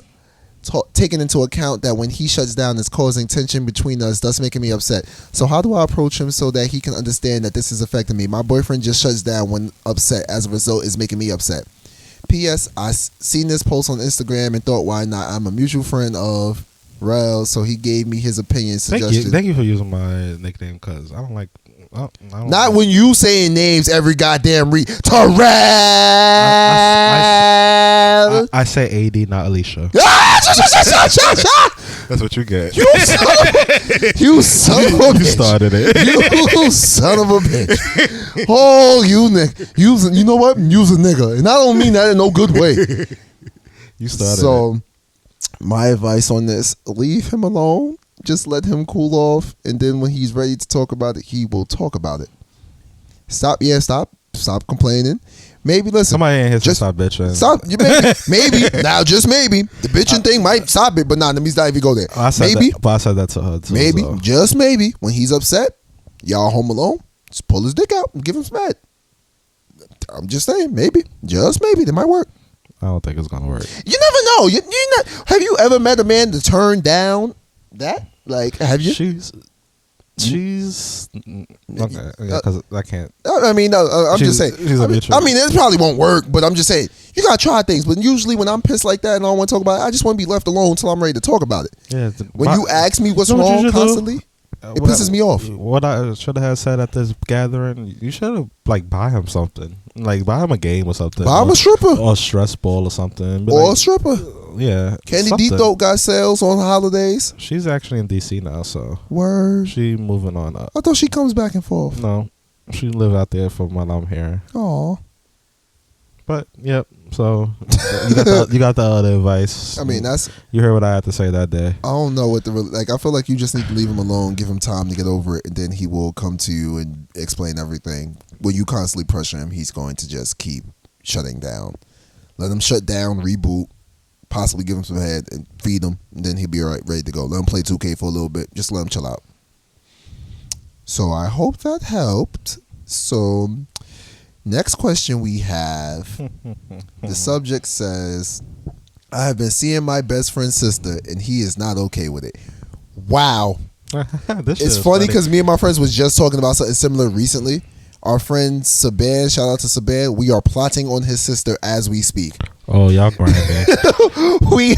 taking into account that when he shuts down, it's causing tension between us, thus making me upset. So how do I approach him so that he can understand that this is affecting me? My boyfriend just shuts down when upset. As a result, is making me upset. P.S. I seen this post on Instagram and thought, why not? I'm a mutual friend of Rel, so he gave me his opinion. Thank you for using my nickname, because I don't like... I don't not when you saying names every goddamn Terrell. I say AD, not Alicia. That's what you get. You son of a bitch. You started it. You son of a bitch. Oh, you nigga. You know what? Use a nigga. And I don't mean that in no good way. You started it. My advice on this, leave him alone. Just let him cool off, and then when he's ready to talk about it, he will talk about it. Stop complaining. Maybe listen. Somebody in here just stop bitching. Stop. Maybe now, just maybe the bitching thing might stop it, but nah, let me not even go there. I said that to her too. Maybe, so. Just maybe, when he's upset, y'all home alone, just pull his dick out and give him some head. I'm just saying, maybe, just maybe, that might work. I don't think it's gonna work. You never know. Have you ever met a man to turn down that? Like, have you? She's okay, yeah, because I can't. I mean, I'm just saying. I mean, it probably won't work, but I'm just saying you gotta try things. But usually, when I'm pissed like that and I don't want to talk about it, I just want to be left alone until I'm ready to talk about it. Yeah. When you ask me what's wrong constantly, it pisses me off. What I should have said at this gathering, you should have buy him something, buy him a game or something. Buy him a stripper or a stress ball or something, or a stripper. Yeah, Candy D Throat got sales on holidays. She's actually in DC now, so word. She moving on up. I thought she comes back and forth. No, She live out there from what I'm hearing. Aw. But yep. So you got the other advice. I mean, you heard what I had to say that day. I don't know what I feel like you just need to leave him alone, give him time to get over it, and then he will come to you and explain everything. When you constantly pressure him, he's going to just keep shutting down. Let him shut down, reboot, possibly give him some head and feed him, and then he'll be all right, ready to go. Let him play 2K for a little bit. Just let him chill out. So I hope that helped. So next question we have, the subject says, I have been seeing my best friend's sister and he is not okay with it. Wow. It's funny because me and my friends was just talking about something similar recently. Our friend Saban, shout out to Saban, we are plotting on his sister as we speak. Oh, y'all grinding. You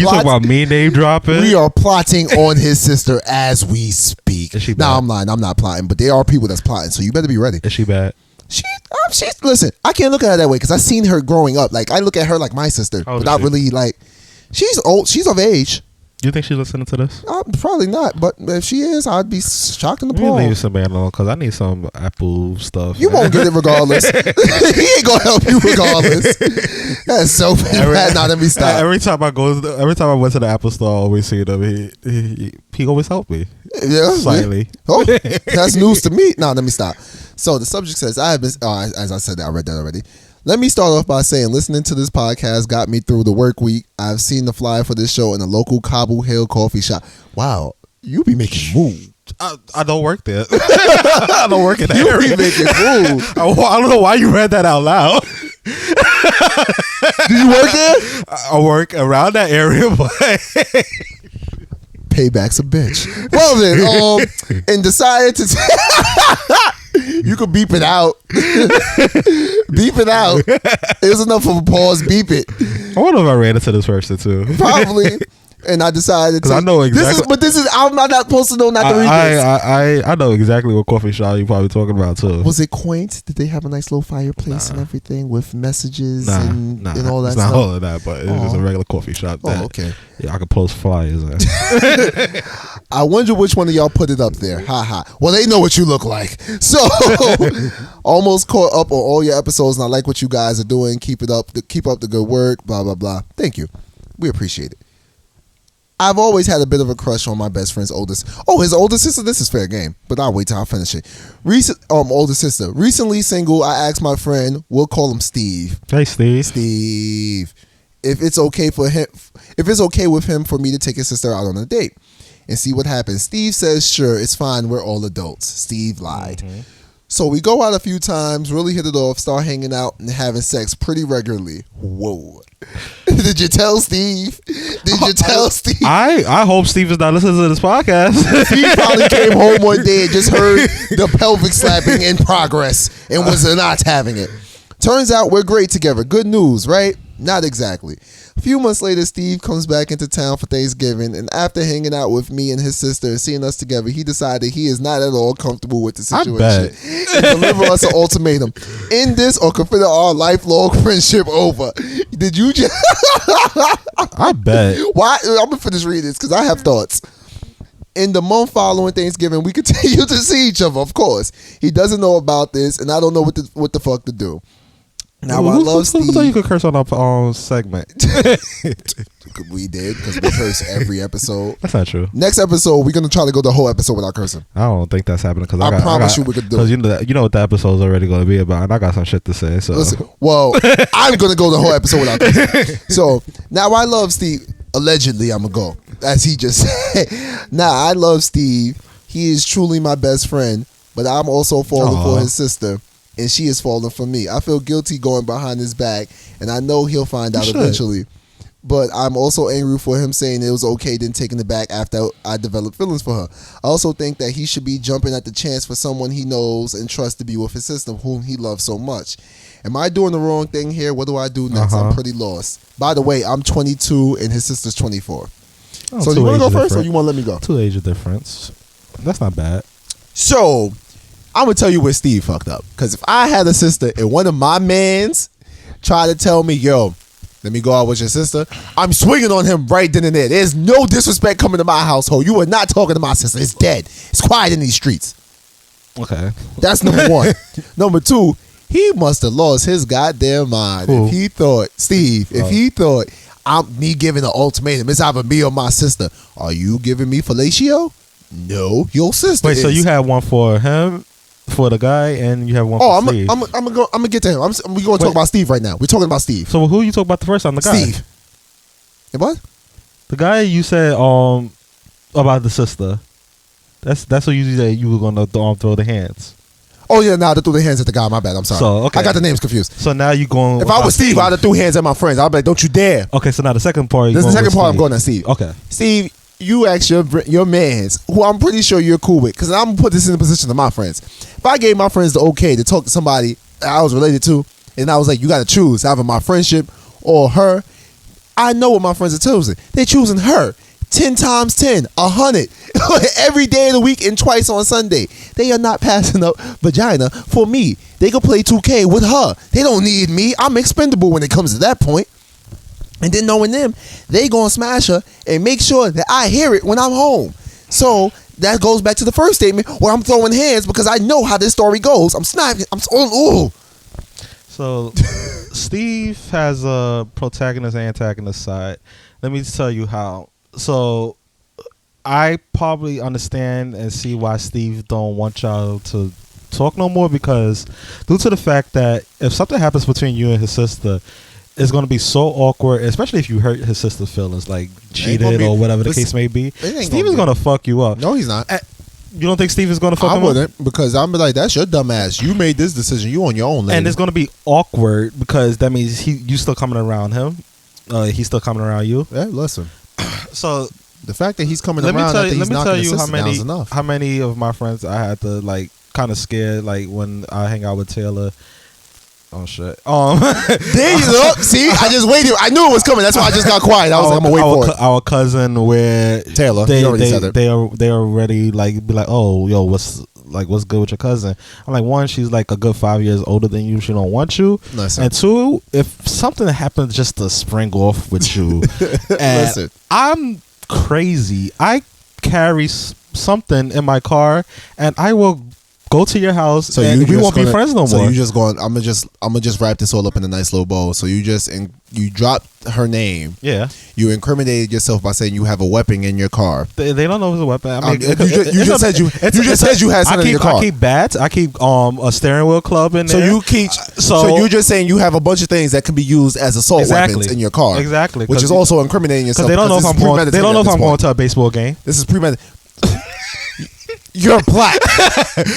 talking about me name dropping? We are plotting on his sister as we speak. Is she bad? I'm lying. I'm not plotting, but there are people that's plotting, so you better be ready. Is she bad? She's listen, I can't look at her that way because I seen her growing up. Like, I look at her like my sister, but not really like. She's old. She's of age. You think she's listening to this? Probably not, but if she is, I'd be shocked and appalled. Leave some man alone because I need some Apple stuff. You won't get it regardless. He ain't gonna help you regardless. That's so bad. Now let me stop. Every time I went to the Apple store, I always see him. He always helped me. Yeah, slightly. Oh, that's news to me. No, let me stop. So the subject says, I have been. As I said, I read that already. Let me start off by saying listening to this podcast got me through the work week. I've seen the flyer for this show in a local Cobble Hill coffee shop. Wow, you be making moves. I don't work there. I don't work in that area. You be making moves. I don't know why you read that out loud. Do you work there? I work around that area, but payback's a bitch. Well then, and decided to. You could beep it out. Beep it out. There's enough of a pause. Beep it. I wonder if I ran into this person too. Probably. And I decided to. I know exactly. I'm not supposed to know not to read this. I know exactly what coffee shop you're probably talking about too. Was it quaint? Did they have a nice little fireplace and everything with messages and all that it's stuff? not all of that, but it's just a regular coffee shop. Okay. Yeah, I could post flyers in. I wonder which one of y'all put it up there. Ha ha. Well, they know what you look like. So, almost caught up on all your episodes, and I like what you guys are doing. Keep it up. Keep up the good work. Blah blah blah. Thank you. We appreciate it. I've always had a bit of a crush on my best friend's his older sister. This is fair game, but I'll wait till I finish it. Older sister. Recently single, I asked my friend, we'll call him Steve. Hey, Steve. Steve. If it's okay with him for me to take his sister out on a date and see what happens. Steve says, sure, it's fine. We're all adults. Steve lied. Mm-hmm. So we go out a few times, really hit it off, start hanging out and having sex pretty regularly. Whoa. Did you tell Steve? Steve? I hope Steve is not listening to this podcast. Steve probably came home one day and just heard the pelvic slapping in progress and was not having it. Turns out we're great together. Good news, right? Not exactly. A few months later, Steve comes back into town for Thanksgiving, and after hanging out with me and his sister and seeing us together, he decided he is not at all comfortable with the situation. And deliver us an ultimatum. End this or consider our lifelong friendship over. Did you just... I bet. Why? I'm going to finish reading this because I have thoughts. In the month following Thanksgiving, we continue to see each other, of course. He doesn't know about this, and I don't know what the fuck to do. Now, I love Steve. Who thought you could curse on our segment? We did, because we curse every episode. That's not true. Next episode, we're going to try to go the whole episode without cursing. I don't think that's happening. Cause I promise you we could do it. Because you know what the episode's already going to be about, and I got some shit to say. So. Listen, well, I'm going to go the whole episode without cursing. So, now I love Steve. Allegedly, I'm going to go. As he just said. Now, I love Steve. He is truly my best friend, but I'm also falling for his sister. And she is falling for me. I feel guilty going behind his back, and I know he'll find out eventually. But I'm also angry for him saying it was okay, then taking it back after I developed feelings for her. I also think that he should be jumping at the chance for someone he knows and trusts to be with his sister, whom he loves so much. Am I doing the wrong thing here? What do I do next? I'm pretty lost. By the way, I'm 22 and his sister's 24. So you want to go first, or you want to let me go? 2 age difference. That's not bad. So I'm going to tell you where Steve fucked up. Because if I had a sister and one of my mans tried to tell me, yo, let me go out with your sister, I'm swinging on him right then and there. There's no disrespect coming to my household. You are not talking to my sister. It's dead. It's quiet in these streets. Okay. That's number one. Number two, he must have lost his goddamn mind. Who? If he thought, Steve, if he thought me giving an ultimatum, it's either me or my sister. Are you giving me fellatio? No, your sister. Wait, so you had one for him, for the guy, and you have one for Steve. I'm gonna get to him. We're gonna talk about Steve right now. We're talking about Steve. So who you talk about the first time? The guy. Steve. And what? The guy you said about the sister. That's what you said you were gonna throw the hands. Oh yeah, now I threw the hands at the guy. My bad. I'm sorry. So, okay. I got the names confused. So now you going? If I was Steve, I'd have threw hands at my friends. I'd be like, "Don't you dare!" Okay, so now the second part. This is the second part. I'm going at Steve. Okay, Steve, you ask your mans, who I'm pretty sure you're cool with, because I'm gonna put this in the position of my friends. If I gave my friends the okay to talk to somebody that I was related to, and I was like, "You got to choose either my friendship or her," I know what my friends are choosing. They're choosing her. 10 times 10, 100 every day of the week and twice on Sunday. They are not passing up vagina for me. They can play 2K with her. They don't need me. I'm expendable when it comes to that point. And then knowing them, they gonna smash her and make sure that I hear it when I'm home. So that goes back to the first statement where I'm throwing hands because I know how this story goes. I'm snapping. Ooh. So Steve has a protagonist and antagonist side. Let me tell you how. So I probably understand and see why Steve don't want y'all to talk no more, because due to the fact that if something happens between you and his sister, it's going to be so awkward, especially if you hurt his sister's feelings, like cheated or whatever the case may be. Steve is going to fuck you up. No, he's not. You don't think Steve is going to fuck him up? I wouldn't, because I'm like, that's your dumb ass. You made this decision. You on your own, lady. And it's going to be awkward because that means you still coming around him. He's still coming around you. Yeah, listen. So the fact that he's coming around, let me tell you how many of my friends I had to like kind of scared, like when I hang out with Taylor. Oh shit. There you go. See, I just waited. I knew it was coming. That's why I just got quiet. I was like, I'm gonna wait for it. Our cousin, where Taylor, they they already like be like, oh, yo, what's good with your cousin? I'm like, one, she's like a good 5 years older than you. She don't want you. Listen. And two, if something happens just to spring off with you, and listen, I'm crazy. I carry something in my car, and I will go to your house, so and we won't be friends no more. So you just going? I'm gonna just wrap this all up in a nice little bow. So you dropped her name. Yeah. You incriminated yourself by saying you have a weapon in your car. They don't know it's a weapon. I mean, you just said you had something in your car. I keep bats. I keep a steering wheel club in there. So you keep. So you're just saying you have a bunch of things that can be used as assault weapons in your car. Exactly. Which is also incriminating yourself. Because they don't know if I'm going. They don't know if I'm going to a baseball game. This is premeditated. You're black.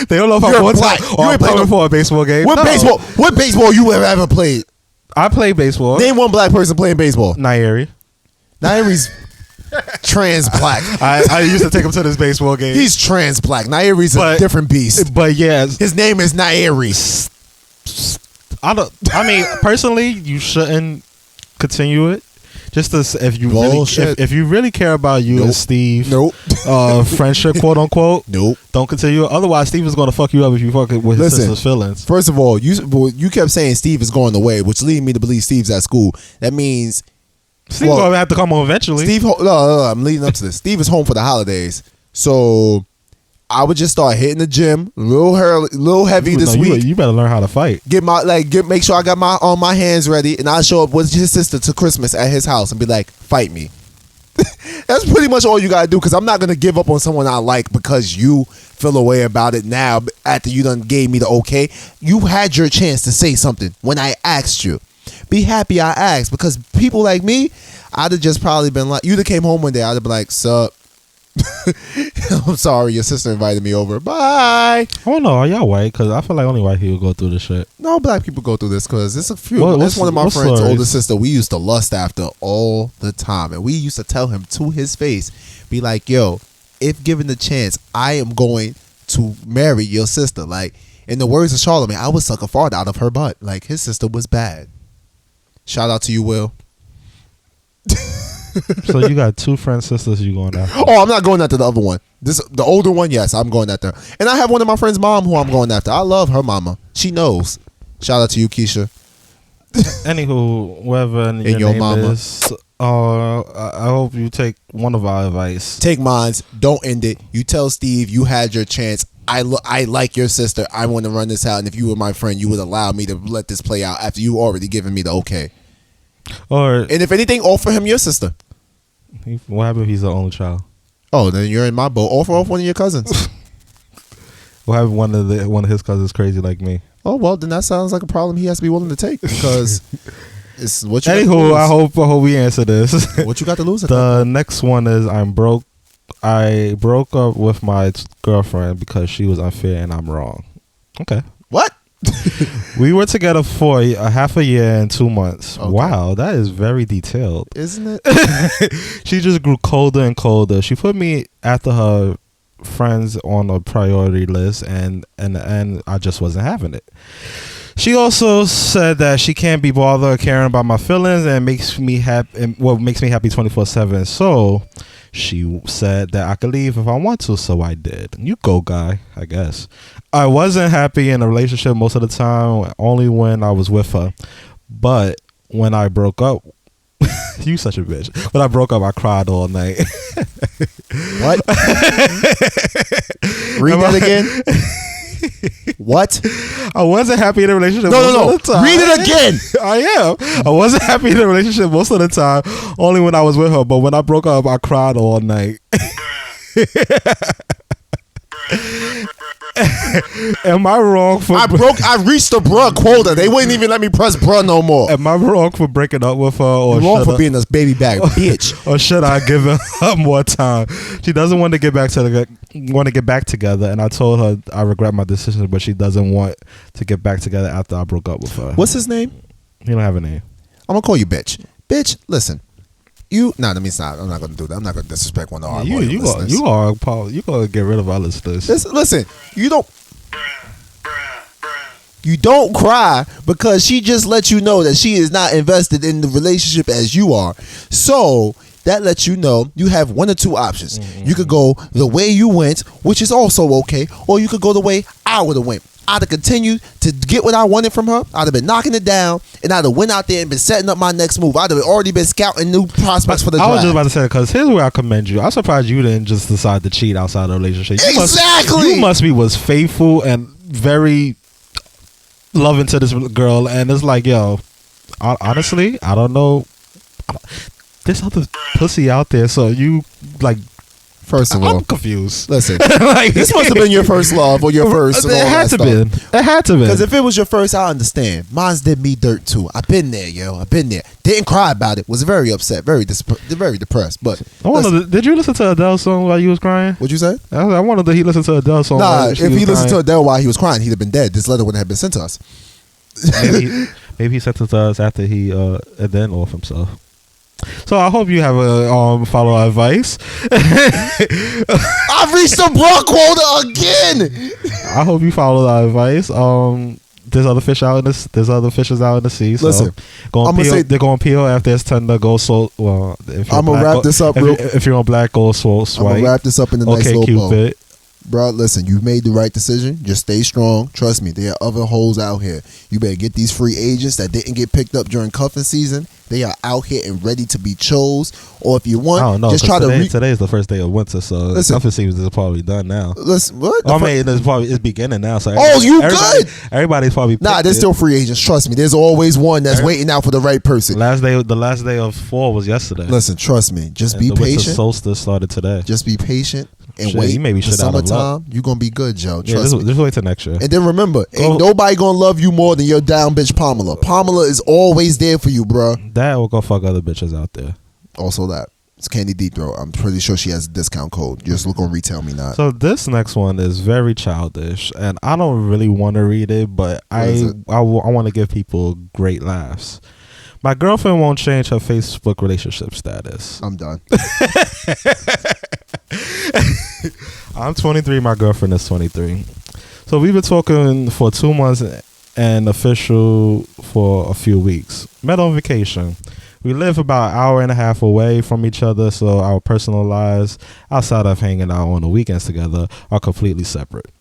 They don't know if I'm going to. Or I'm coming for a baseball game. What baseball you have ever played? I play baseball. Name one black person playing baseball. Nairi. Nairi's trans black. I used to take him to this baseball game. He's trans black. Nairi's a different beast. But yeah, his name is Nairi. I mean, personally, you shouldn't continue it. Just as if you really care about you and Steve, friendship, quote unquote, don't continue. Otherwise, Steve is going to fuck you up if you fuck with his sister's feelings. First of all, you kept saying Steve is going away, which lead me to believe Steve's at school. That means Steve's going to have to come home eventually. I'm leading up to this. Steve is home for the holidays, so I would just start hitting the gym, a little heavy this week. You better learn how to fight. Make sure I got my hands ready, and I'll show up with his sister to Christmas at his house and be like, fight me. That's pretty much all you gotta do, because I'm not gonna give up on someone I like because you feel a way about it now after you done gave me the okay. You had your chance to say something when I asked you. Be happy I asked, because people like me, I'd have just probably been like, you'd have came home one day, I'd have been like, sup. I'm sorry, your sister invited me over. Bye. I don't know. Are y'all white? Because I feel like only white people go through this shit. No, black people go through this, because it's a few. It's one of my friend's older sister. We used to lust after all the time, and we used to tell him to his face, be like, "Yo, if given the chance, I am going to marry your sister." Like, in the words of Charlamagne, I would suck a fart out of her butt. Like, his sister was bad. Shout out to you, Will. So you got two friend sisters you going after? Oh, I'm not going after the other one. The older one, yes, I'm going after. And I have one of my friend's mom who I'm going after. I love her mama. She knows. Shout out to you, Keisha. Anywho, whoever your name mama is, I hope you take one of our advice. Take mine. Don't end it. You tell Steve you had your chance. I like your sister. I want to run this out, and if you were my friend, you would allow me to let this play out after you already given me the okay. Or and if anything, offer him your sister. What happens if he's the only child? Oh, then you're in my boat. Offer off one of your cousins. What happens if one of his cousins crazy like me? Oh well, then that sounds like a problem he has to be willing to take because it's what you. Anywho, I hope we answer this. What you got to lose? The next one is I'm broke. I broke up with my girlfriend because she was unfair and I'm wrong. Okay. What? We were together for a half a year and 2 months. Okay. Wow, that is very detailed. Isn't it? She just grew colder and colder. She put me after her friends on a priority list, and in the end, I just wasn't having it. She also said that she can't be bothered caring about my feelings and makes me happy. Well, makes me happy 24/7. So she said that I could leave if I want to. So I did. You go, guy. I guess I wasn't happy in a relationship most of the time. Only when I was with her. But when I broke up, you such a bitch. When I broke up, I cried all night. What? Read that again. What? I wasn't happy in a relationship most of the time. Read it again. I am. I wasn't happy in a relationship most of the time, only when I was with her. But when I broke up, I cried all night. Am I wrong for I reached the bruh quota. They wouldn't even let me press bruh no more. Am I wrong for breaking up with her, or you're wrong for being this baby bag bitch? Or should I give her more time? She doesn't want to get back together, and I told her I regret my decision, but she doesn't want to get back together after I broke up with her. What's his name? He don't have a name. I'm gonna call you bitch. Bitch, listen. Let me stop. I'm not gonna do that. I'm not gonna disrespect one of our listeners. You gonna get rid of our listeners. Listen, you don't cry because she just lets you know that she is not invested in the relationship as you are. So that lets you know you have one or two options. Mm-hmm. You could go the way you went, which is also okay, or you could go the way I would have went. I'd have continued to get what I wanted from her. I'd have been knocking it down, and I'd have went out there and been setting up my next move. I'd have already been scouting new prospects for the draft. I was just about to say, because here's where I commend you. I'm surprised you didn't just decide to cheat outside the relationship. You must be was faithful and very loving to this girl, and it's like, yo, honestly, I don't know. There's other pussy out there, so you like. First of all, I'm confused. Listen, this must have been your first love or your first. It had to be. It had to be. Because if it was your first, I understand. Mine's did me dirt too. I've been there, yo. I've been there. Didn't cry about it. Was very upset, very depressed. But did you listen to Adele's song while you was crying? What'd you say? I wanted to. He listened to Adele's song. Nah, if he listened to Adele while he was crying, he'd have been dead. This letter wouldn't have been sent to us. Maybe he sent it to us after he and then off himself. So I hope you have a follow advice. I've reached the bro quota again. I hope you follow that advice. There's other fishes out in the sea. So listen, they're going to peel after it's time to go. So well, I'm gonna wrap this up. If you're on black, go swipe. I'm gonna wrap this up in the nice little Cupid. bow. Bro, listen, you made the right decision. Just stay strong. Trust me, there are other hoes out here. You better get these free agents that didn't get picked up during cuffing season. They are out here and ready to be chose. Or if you want, just try today is the first day of winter, so cuffing season is probably done now. Listen, what? It's beginning now. So good? Everybody's probably there's still free agents. Trust me, there's always one that's waiting out for the right person. The last day of fall was yesterday. Listen, trust me. Just be patient. The solstice started today. Just be patient. And wait, the summertime, you're going to be good, Joe. Trust me. Just wait till next year. And then remember, ain't nobody going to love you more than your down bitch Pamela. Pamela is always there for you, bro. That will go fuck other bitches out there. Also that. It's Candy Deep Throat. I'm pretty sure she has a discount code. Just look on Retail Me Not. So this next one is very childish, and I don't really want to read it, but I want to give people great laughs. My girlfriend won't change her Facebook relationship status. I'm done. I'm 23. My girlfriend is 23. So we've been talking for 2 months and official for a few weeks. Met on vacation. We live about an hour and a half away from each other, so our personal lives, outside of hanging out on the weekends together, are completely separate.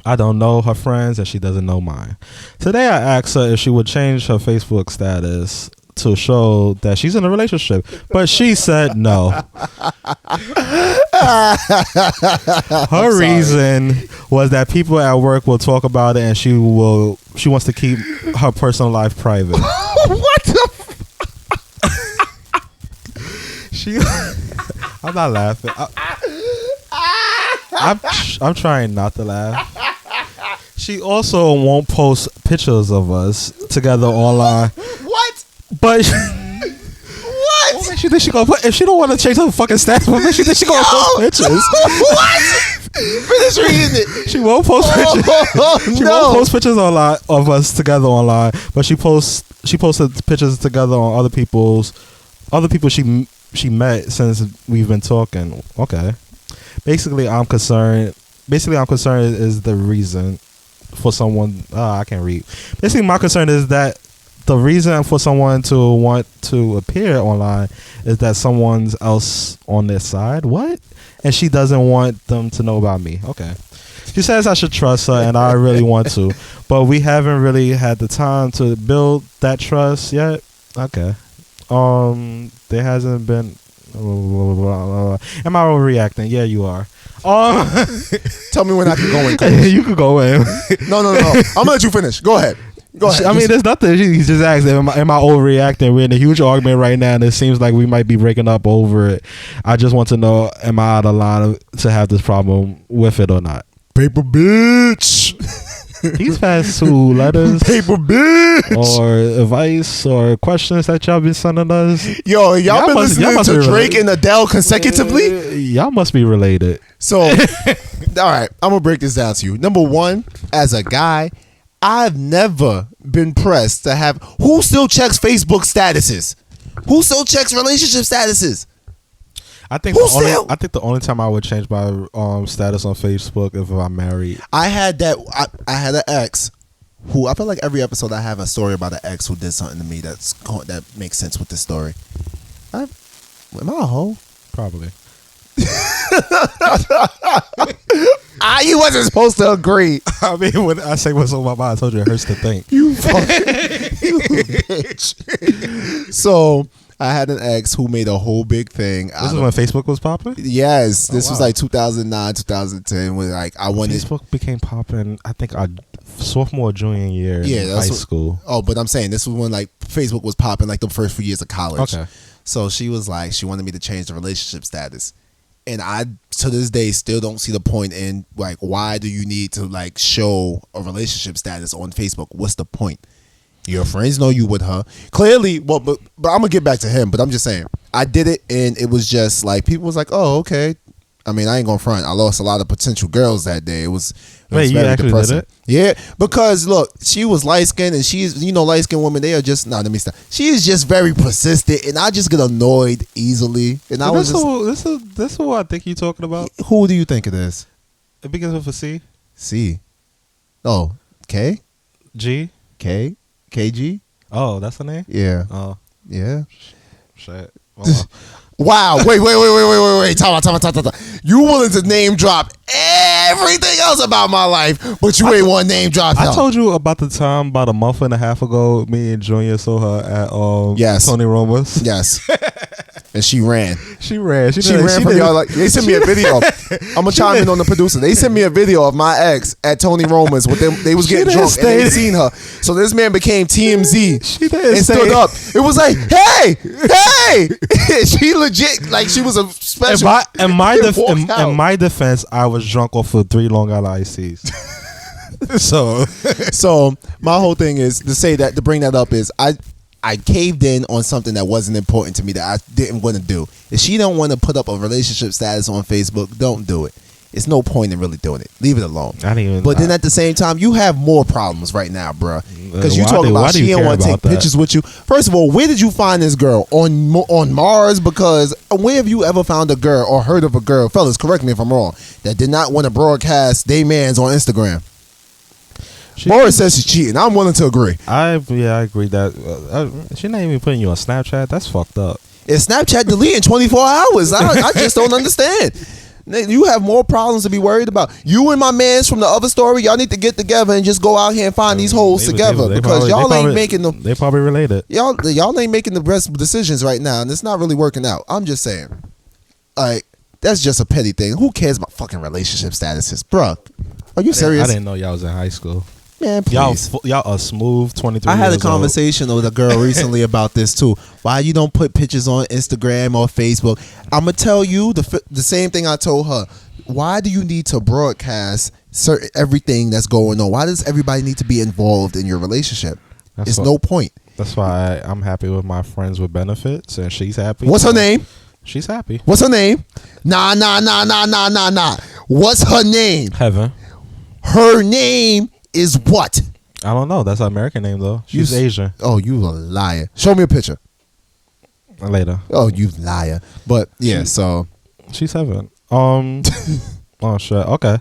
I don't know her friends, and she doesn't know mine. Today, I asked her if she would change her Facebook status to show that she's in a relationship, but she said no. Her reason was that people at work will talk about it, and she wants to keep her personal life private. What the? I'm not laughing. I'm trying not to laugh. She also won't post pictures of us together online. What? But what? What makes you think she gonna put? If she don't want to change her fucking stats, what makes you think she gonna post pictures? What? Finish reading it. She won't post pictures. She won't post pictures online of us together online, but she posted pictures together on other people she met since we've been talking. Okay. Basically, I'm concerned is the reason for someone. I can't read. Basically, my concern is that the reason for someone to want to appear online is that someone's else on their side. What? And she doesn't want them to know about me. Okay. She says I should trust her, and I really want to, but we haven't really had the time to build that trust yet. Okay. There hasn't been. Am I overreacting? Yeah, you are. Tell me when I can go in. You could go in. No. I'm gonna let you finish. Go ahead. I mean, there's nothing. He just asked, am I overreacting? We're in a huge argument right now, and it seems like we might be breaking up over it. I just want to know, am I out of line to have this problem with it or not? Paper bitch. These past 2 letters, paper bitch, or advice or questions that y'all been sending us. Yo, y'all been listening to Drake and Adele consecutively. Y'all must be related. So, all right, I'm gonna break this down to you. Number one, as a guy, I've never been pressed to have. Who still checks Facebook statuses? Who still checks relationship statuses? I think the only time I would change my status on Facebook if I'm married. I had that. I had an ex who I feel like every episode I have a story about an ex who did something to me that makes sense with the story. Am I a hoe? Probably. You wasn't supposed to agree. I mean, when I say what's on my mind, I told you it hurts to think. You bitch. So I had an ex who made a whole big thing. This is when Facebook was popping? Yes. This was like 2009, 2010. When like I wanted. Facebook became popping, I think, our sophomore, junior year in high school. Oh, but I'm saying this was when like Facebook was popping, like the first few years of college. Okay. So she was like, she wanted me to change the relationship status. And I, to this day, still don't see the point in, like, why do you need to, like, show a relationship status on Facebook? What's the point? Your friends know you with her. Clearly, well, but I'm going to get back to him. But I'm just saying, I did it, and it was just, like, people was like, oh, okay. I mean, I ain't going to front. I lost a lot of potential girls that day. It was Wait, you very actually depressing. did it? Yeah, because, look, she was light-skinned, and she's, light-skinned women, they are just, let me stop. She is just very persistent, and I just get annoyed easily. And I was just... This is who I think you're talking about. Who do you think it is? It begins with a C. C. Oh, K? G? K? KG? Oh, that's the name? Yeah. Oh. Yeah. Shit. Wow. Wait. Time out. You willing to name drop everything else about my life, but you ain't want name drop. I told you about the time about a month and a half ago, me and Junior saw her at yes. Tony Roma's. Yes. And she ran. She ran from y'all. Like, they sent me a video. I'm gonna chime in on the producer. They sent me a video of my ex at Tony Roma's with them. They was getting drunk and they seen her. So this man became TMZ and stood up. It was like, hey. She legit, like she was a special. In my defense, I was drunk off of 3 Long Island ICs. So my whole thing is to bring that up is I caved in on something that wasn't important to me that I didn't want to do. If she don't want to put up a relationship status on Facebook, don't do it. It's no point in really doing it. Leave it alone. But then at the same time, you have more problems right now, bro. Because you talk about she don't want to take pictures with you. First of all, where did you find this girl? On Mars? Because where have you ever found a girl or heard of a girl, fellas, correct me if I'm wrong, that did not want to broadcast they mans on Instagram? Boris says she's cheating. I'm willing to agree. I agree that she's not even putting you on Snapchat. That's fucked up. Is Snapchat deleting 24 hours? I just don't understand. You have more problems to be worried about. You and my mans from the other story, y'all need to get together and just go out here and find these hoes together because y'all ain't making them. They probably related. Y'all ain't making the best decisions right now, and it's not really working out. I'm just saying, like, that's just a petty thing. Who cares about fucking relationship statuses, bruh? Are you serious? I didn't know y'all was in high school. Man, please. Y'all a smooth 23 I had a years conversation with a girl recently about this too. Why you don't put pictures on Instagram or Facebook? I'm gonna tell you the same thing I told her. Why do you need to broadcast everything that's going on? Why does everybody need to be involved in your relationship? It's no point. That's why I'm happy with my friends with benefits, and she's happy. What's her name? She's happy. What's her name? Nah. What's her name? Heaven. Her name is what? I don't know. That's her American name though. She's Asian. Oh, you a liar. Show me a picture. Later. Oh, you liar. But yeah, so she's Heaven. Oh shit. Okay.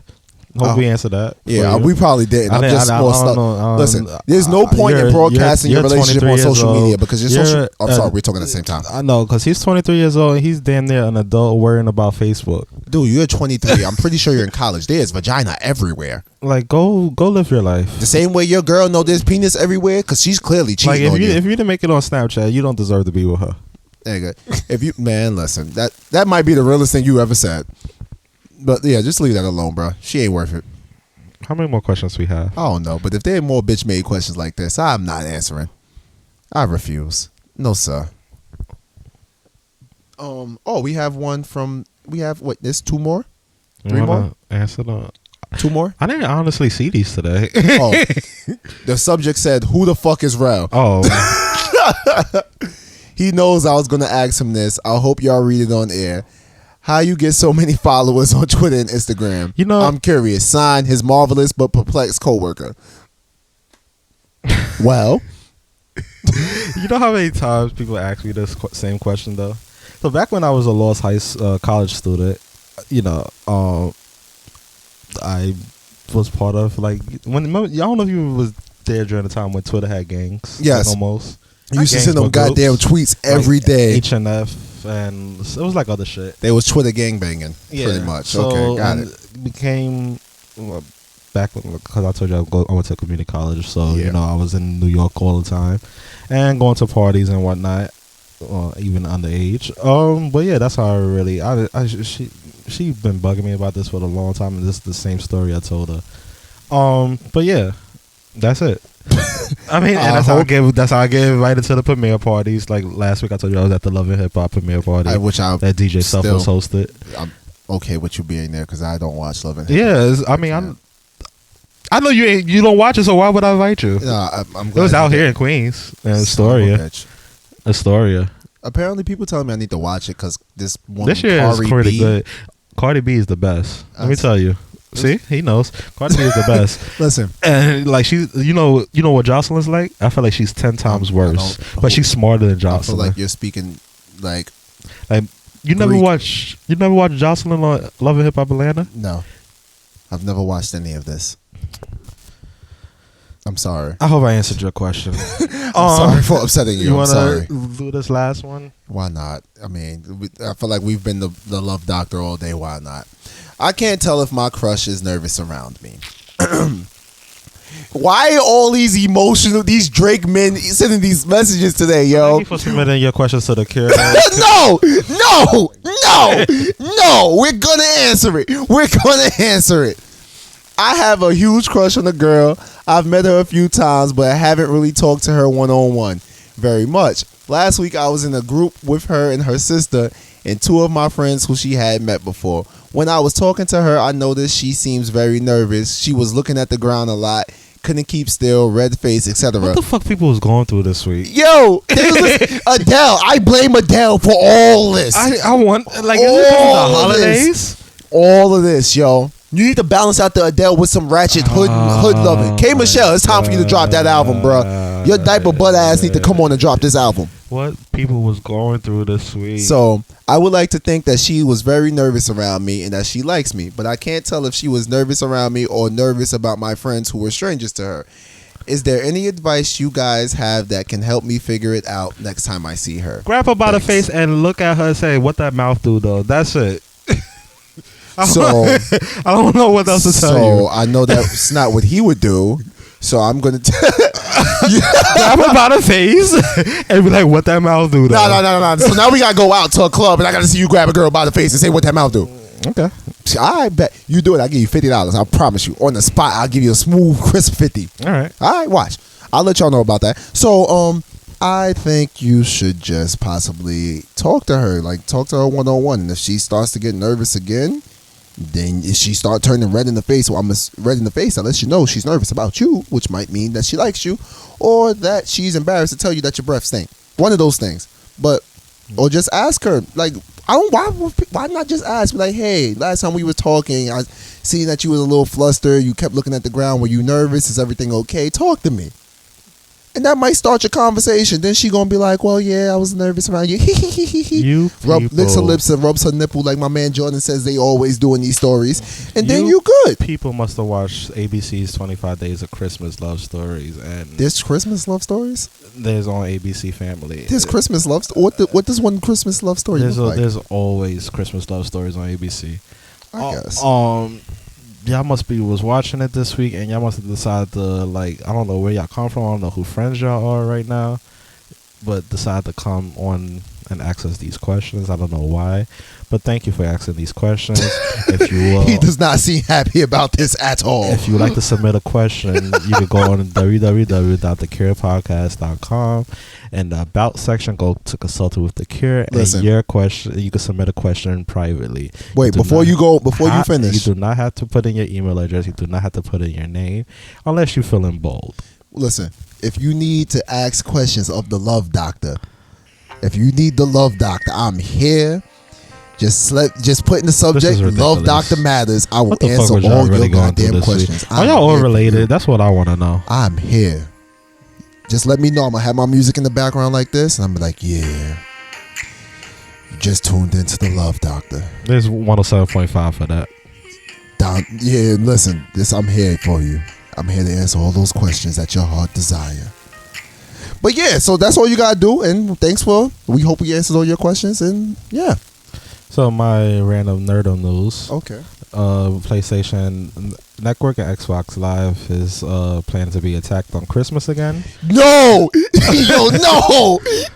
Hope we answered that. Yeah, we probably didn't. I'm just more stuck. Listen, there's no point in broadcasting your relationship on social media because your social. I'm sorry, we're talking at the same time. I know, because he's 23 years old and he's damn near an adult worrying about Facebook. Dude, you're 23. I'm pretty sure you're in college. There's vagina everywhere. Like, go live your life. The same way your girl know there's penis everywhere because she's clearly cheating on you. If you didn't make it on Snapchat, you don't deserve to be with her. If you, man, listen, that might be the realest thing you ever said. But yeah, just leave that alone, bro. She ain't worth it. How many more questions we have? I don't know, but if there are more bitch-made questions like this, I'm not answering. I refuse. No, sir. We have one from. We have what? There's 2 more, 3 more. Answer the 2 more. I didn't honestly see these today. The subject said, "Who the fuck is Rel?" Oh. He knows I was gonna ask him this. I hope y'all read it on air. How you get so many followers on Twitter and Instagram? You know, I'm curious. Sign, his marvelous but perplexed coworker. Well, you know how many times people ask me this same question though? So back when I was a Lost college student, you know, I was part of I don't know if you was there during the time when Twitter had gangs. Yes, almost. You used to send them goddamn tweets every day. HNF and it was like other shit. They was Twitter gangbanging, pretty much. So, okay, got it. Became back because I told you I went to community college, so you know I was in New York all the time and going to parties and whatnot, even underage. But yeah, that's how I really. She been bugging me about this for a long time, and this is the same story I told her. But yeah, that's it. I mean, and that's how I get invited to the premiere parties. Like last week, I told you I was at the Love and Hip Hop premiere party, that DJ Self was hosted. I'm okay with you being there because I don't watch Love and Hip Hop. Yeah, I mean, I know you don't watch it, so why would I invite you? No, I'm glad it was out here in Queens, in Astoria. Apparently, people telling me I need to watch it because this year is pretty good. Cardi B is the best. Let me tell you. See, he knows. Cardi B is the best. Listen, and like she's, you know what Jocelyn's like. I feel like she's 10 times worse, but she's smarter than Jocelyn. I feel like you're speaking like you never watch Jocelyn on Love and Hip Hop Atlanta? No, I've never watched any of this. I'm sorry. I hope I answered your question. I'm sorry for upsetting you. You want to do this last one? Why not? I mean, I feel like we've been the love doctor all day. Why not? I can't tell if my crush is nervous around me. Why are all these these Drake men sending these messages today, yo? Thank you for submitting your questions to the Cure. No. We're gonna answer it. I have a huge crush on a girl. I've met her a few times, but I haven't really talked to her one-on-one very much. Last week, I was in a group with her and her sister and 2 of my friends who she had met before. When I was talking to her, I noticed she seems very nervous. She was looking at the ground a lot, couldn't keep still, red face, etc. What the fuck people was going through this week? Yo, Adele. I blame Adele for all this. I want, like, is it the holidays? All of this, yo. You need to balance out the Adele with some ratchet hood loving. K. Michelle, it's time for you to drop that album, bro. Your diaper butt ass need to come on and drop this album. What people was going through this week? So I would like to think that she was very nervous around me and that she likes me, but I can't tell if she was nervous around me or nervous about my friends who were strangers to her. Is there any advice you guys have that can help me figure it out next time I see her? Grab her by the face and look at her and say, "What that mouth do, though?" That's it. So I don't know what else to tell you. So I know that's not what he would do. So I'm gonna grab him by the face and be like, "What that mouth do?" Though? No. So now we gotta go out to a club and I gotta see you grab a girl by the face and say, "What that mouth do?" Okay. I bet you do it. I'll give you $50. I promise you. On the spot, I'll give you a smooth, crisp 50. All right. Watch. I'll let y'all know about that. So, I think you should just possibly talk to her. Like, talk to her one-on-one. And if she starts to get nervous again, then if she start turning red in the face, red in the face, that lets you know she's nervous about you, which might mean that she likes you, or that she's embarrassed to tell you that your breath stink. One of those things. Or just ask her, like, why not just ask? Be like, hey, last time we were talking, I seen that you was a little flustered. You kept looking at the ground. Were you nervous? Is everything okay? Talk to me. And that might start your conversation. Then she gonna be like, well, yeah, I was nervous around you. Licks her lips and rubs her nipple like my man Jordan says they always do in these stories. And then you good. People must have watched ABC's 25 Days of Christmas Love Stories. And there's Christmas love stories? There's on ABC Family. There's Christmas love stories? What does one Christmas love story look like? There's always Christmas love stories on ABC. I guess. Y'all was watching it this week, and y'all must have decided to, like, I don't know where y'all come from, I don't know who friends y'all are right now, but decided to come on and ask us these questions. I don't know why, but thank you for asking these questions. If you he does not seem happy about this at all. If you would like to submit a question, you can go on www.thecurepodcast.com and the about section, go to consult with the Cure. Listen, and your question, you can submit a question privately. Wait, before you finish, you do not have to put in your email address. You do not have to put in your name unless you fill in bold. Listen, if you need to ask questions of the love doctor, if you need the love doctor, I'm here. Just put in the subject, love doctor matters. I will answer all your goddamn questions. Are y'all all related? That's what I want to know. I'm here. Just let me know. I'm going to have my music in the background like this, and I'm like, yeah. You just tuned into the love doctor. There's 107.5 for that. Yeah, listen, I'm here for you. I'm here to answer all those questions that your heart desire. But yeah, so that's all you gotta do, and we hope we answered all your questions, and yeah. So my random nerdo news. Okay. PlayStation Network and Xbox Live is planning to be attacked on Christmas again. No,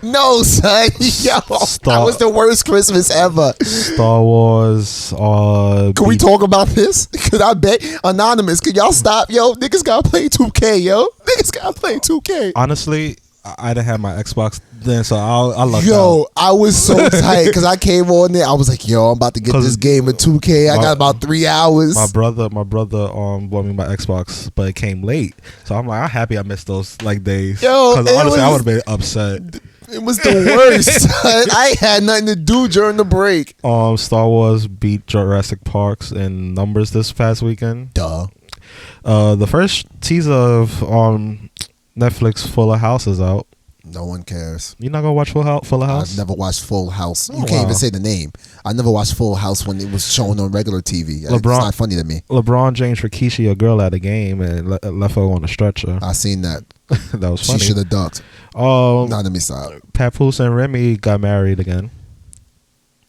no, son. Yo, that was the worst Christmas ever. Star Wars. Can we talk about this? Cause I bet Anonymous. Can y'all stop? Yo, niggas gotta play 2K. Yo, niggas gotta play 2K. Honestly, I didn't have my Xbox then, so I lucked out. I was so tight because I came on there. I was like, yo, I'm about to get this game of 2K. I got about 3 hours. My brother bought me my Xbox, but it came late. So I'm like, I'm happy I missed those days. Yo, because honestly, I would have been upset. It was the worst. I had nothing to do during the break. Star Wars beat Jurassic Parks in numbers this past weekend. Duh. The first teaser of Netflix Fuller House is out. No one cares. You're not gonna watch Full House? I've never watched Full House. You can't even say the name. I never watched Full House when it was shown on regular TV. It's not funny to me. LeBron James Rikishi a girl at a game and left her on a stretcher. I seen that. That was funny. She should have ducked. Let me stop. Papoose and Remy got married again.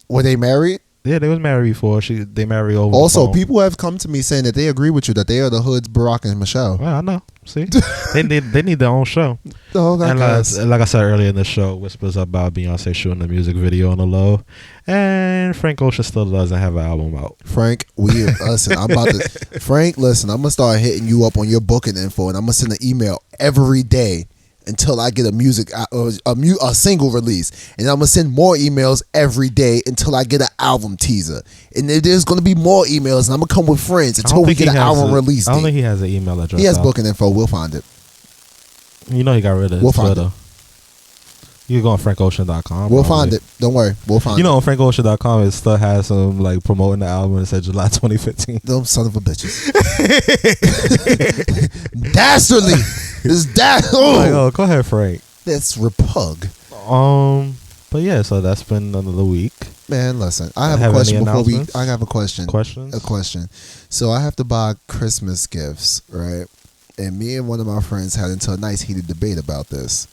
Were they married? Yeah, they was married before. They married over. Also, people have come to me saying that they agree with you that they are the Hood's Barack and Michelle. Well, I know. See, they need their own show. Oh, and like I said earlier in the show, whispers about Beyonce shooting a music video on the low, and Frank Ocean still doesn't have an album out. Frank, listen. I'm gonna start hitting you up on your booking info, and I'm gonna send an email every day until I get a single release, and I'm gonna send more emails every day until I get an album teaser, and there's gonna be more emails, and I'm gonna come with friends until we get an album release date. I don't think he has an email address. He has booking info. We'll find it. You know he got rid of We'll Twitter. find it. You can go on frankocean.com. We'll find it. Don't worry. We'll find it. You know on frankocean.com it still has some promoting the album and it said July 2015. Them son of a bitches. Dastardly. Oh, go ahead, Frank. That's repug. But yeah, so that's been another week. Man, listen. I have a question I have a question. Questions? A question. So I have to buy Christmas gifts, right? And me and one of my friends had into a nice heated debate about this.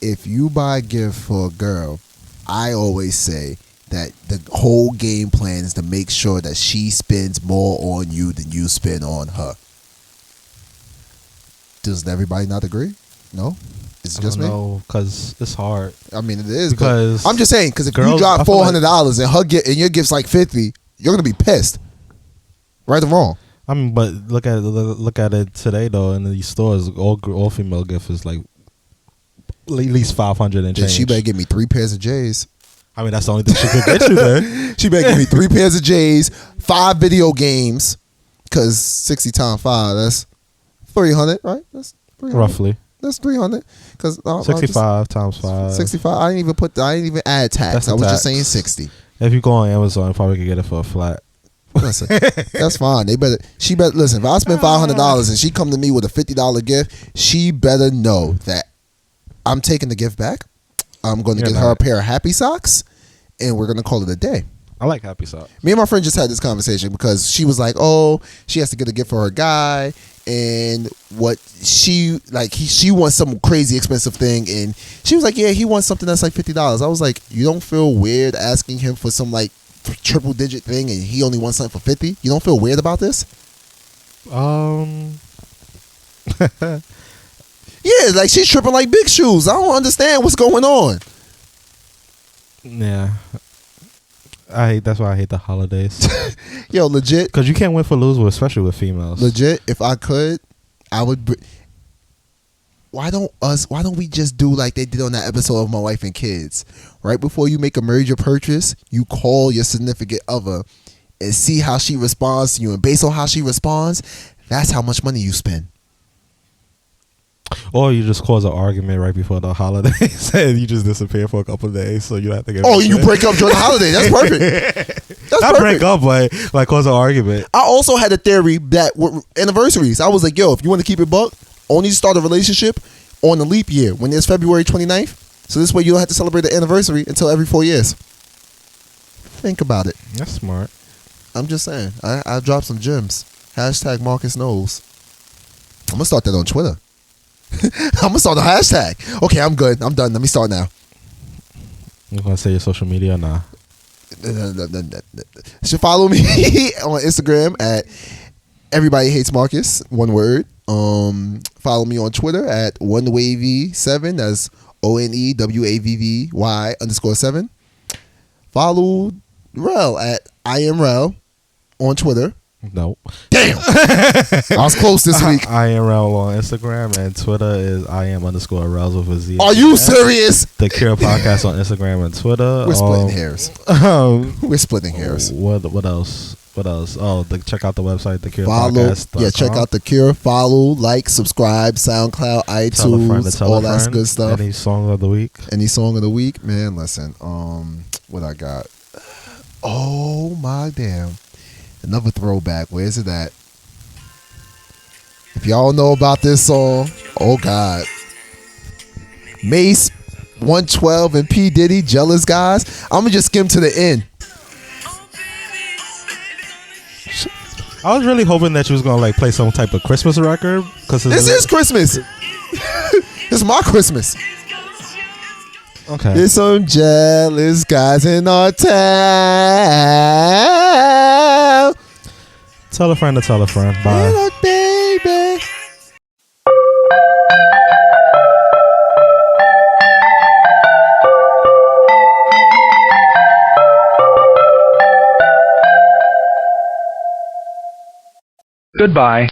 If you buy a gift for a girl, I always say that the whole game plan is to make sure that she spends more on you than you spend on her. Does everybody not agree? No? Is it just me? No, because it's hard. I mean, it is. Because I'm just saying, because if girls, you drop $400 and and your gift's like $50, you're gonna be pissed. Right or wrong? I mean, but look at it today though. In these stores, all female gift is like at least 500 and change. She better give me 3 pairs of J's. I mean, that's the only thing she could get you then. She better give me 3 pairs of J's, 5 video games, because 60 times 5, that's 300, right? That's 300. Roughly. That's 300. Because 65 times 5. 65. I didn't even add tax. I was just saying 60. If you go on Amazon, you probably could get it for a flat. Listen, that's fine. She better listen. If I spend $500 and she come to me with a $50 gift, she better know that I'm taking the gift back. I'm going to get her a pair of Happy Socks, and we're going to call it a day. I like Happy Socks. Me and my friend just had this conversation because she was like, "Oh, she has to get a gift for her guy, and what she wants some crazy expensive thing." And she was like, "Yeah, he wants something that's like $50." I was like, "You don't feel weird asking him for some like triple digit thing, and he only wants something for $50? You don't feel weird about this?" Yeah, like she's tripping like big shoes. I don't understand what's going on. Yeah. That's why I hate the holidays. Yo, legit. Because you can't win for lose, especially with females. Legit, if I could, I would. Why don't we just do like they did on that episode of My Wife and Kids? Right before you make a major purchase, you call your significant other and see how she responds to you. And based on how she responds, that's how much money you spend. Or you just cause an argument right before the holidays and you just disappear for a couple of days so you don't have to get you break up during the holiday. That's perfect. That's Not perfect. break up, but like cause an argument. I also had a theory that with anniversaries, I was like, yo, if you want to keep it buck, only start a relationship on the leap year when it's February 29th. So this way you don't have to celebrate the anniversary until every 4 years. Think about it. That's smart. I'm just saying. I dropped some gems. # Marcus Knowles. I'm going to start that on Twitter. I'm going to start the hashtag. Okay, I'm good. I'm done. Let me start now. You going to say your social media or nah? Should follow me on Instagram at Everybody Hates Marcus, one word. Follow me on Twitter at OneWavy7. That's ONEWAVVY _7. Follow Rel at I am Rel on Twitter. No. Damn. I was close this week. I am Rel on Instagram and Twitter is I am _Rels with a Z. Are you serious? The Cure Podcast on Instagram and Twitter. We're splitting hairs. We're splitting hairs. What else? Oh, check out the website, The Cure Follow. Podcast. Yeah, check out The Cure. Follow, like, subscribe, SoundCloud, iTunes, all that good stuff. Any song of the week? Man, listen. What I got? Oh my damn. Another throwback. Where's it at? If y'all know about this song, oh God. Mace, 112, and P. Diddy, Jealous Guys. I'm gonna just skim to the end. I was really hoping that you was gonna like play some type of Christmas record because this is Christmas. This is my Christmas. Okay. There's some jealous guys in our town. Tell a friend to tell a friend. Bye. Little baby. Goodbye.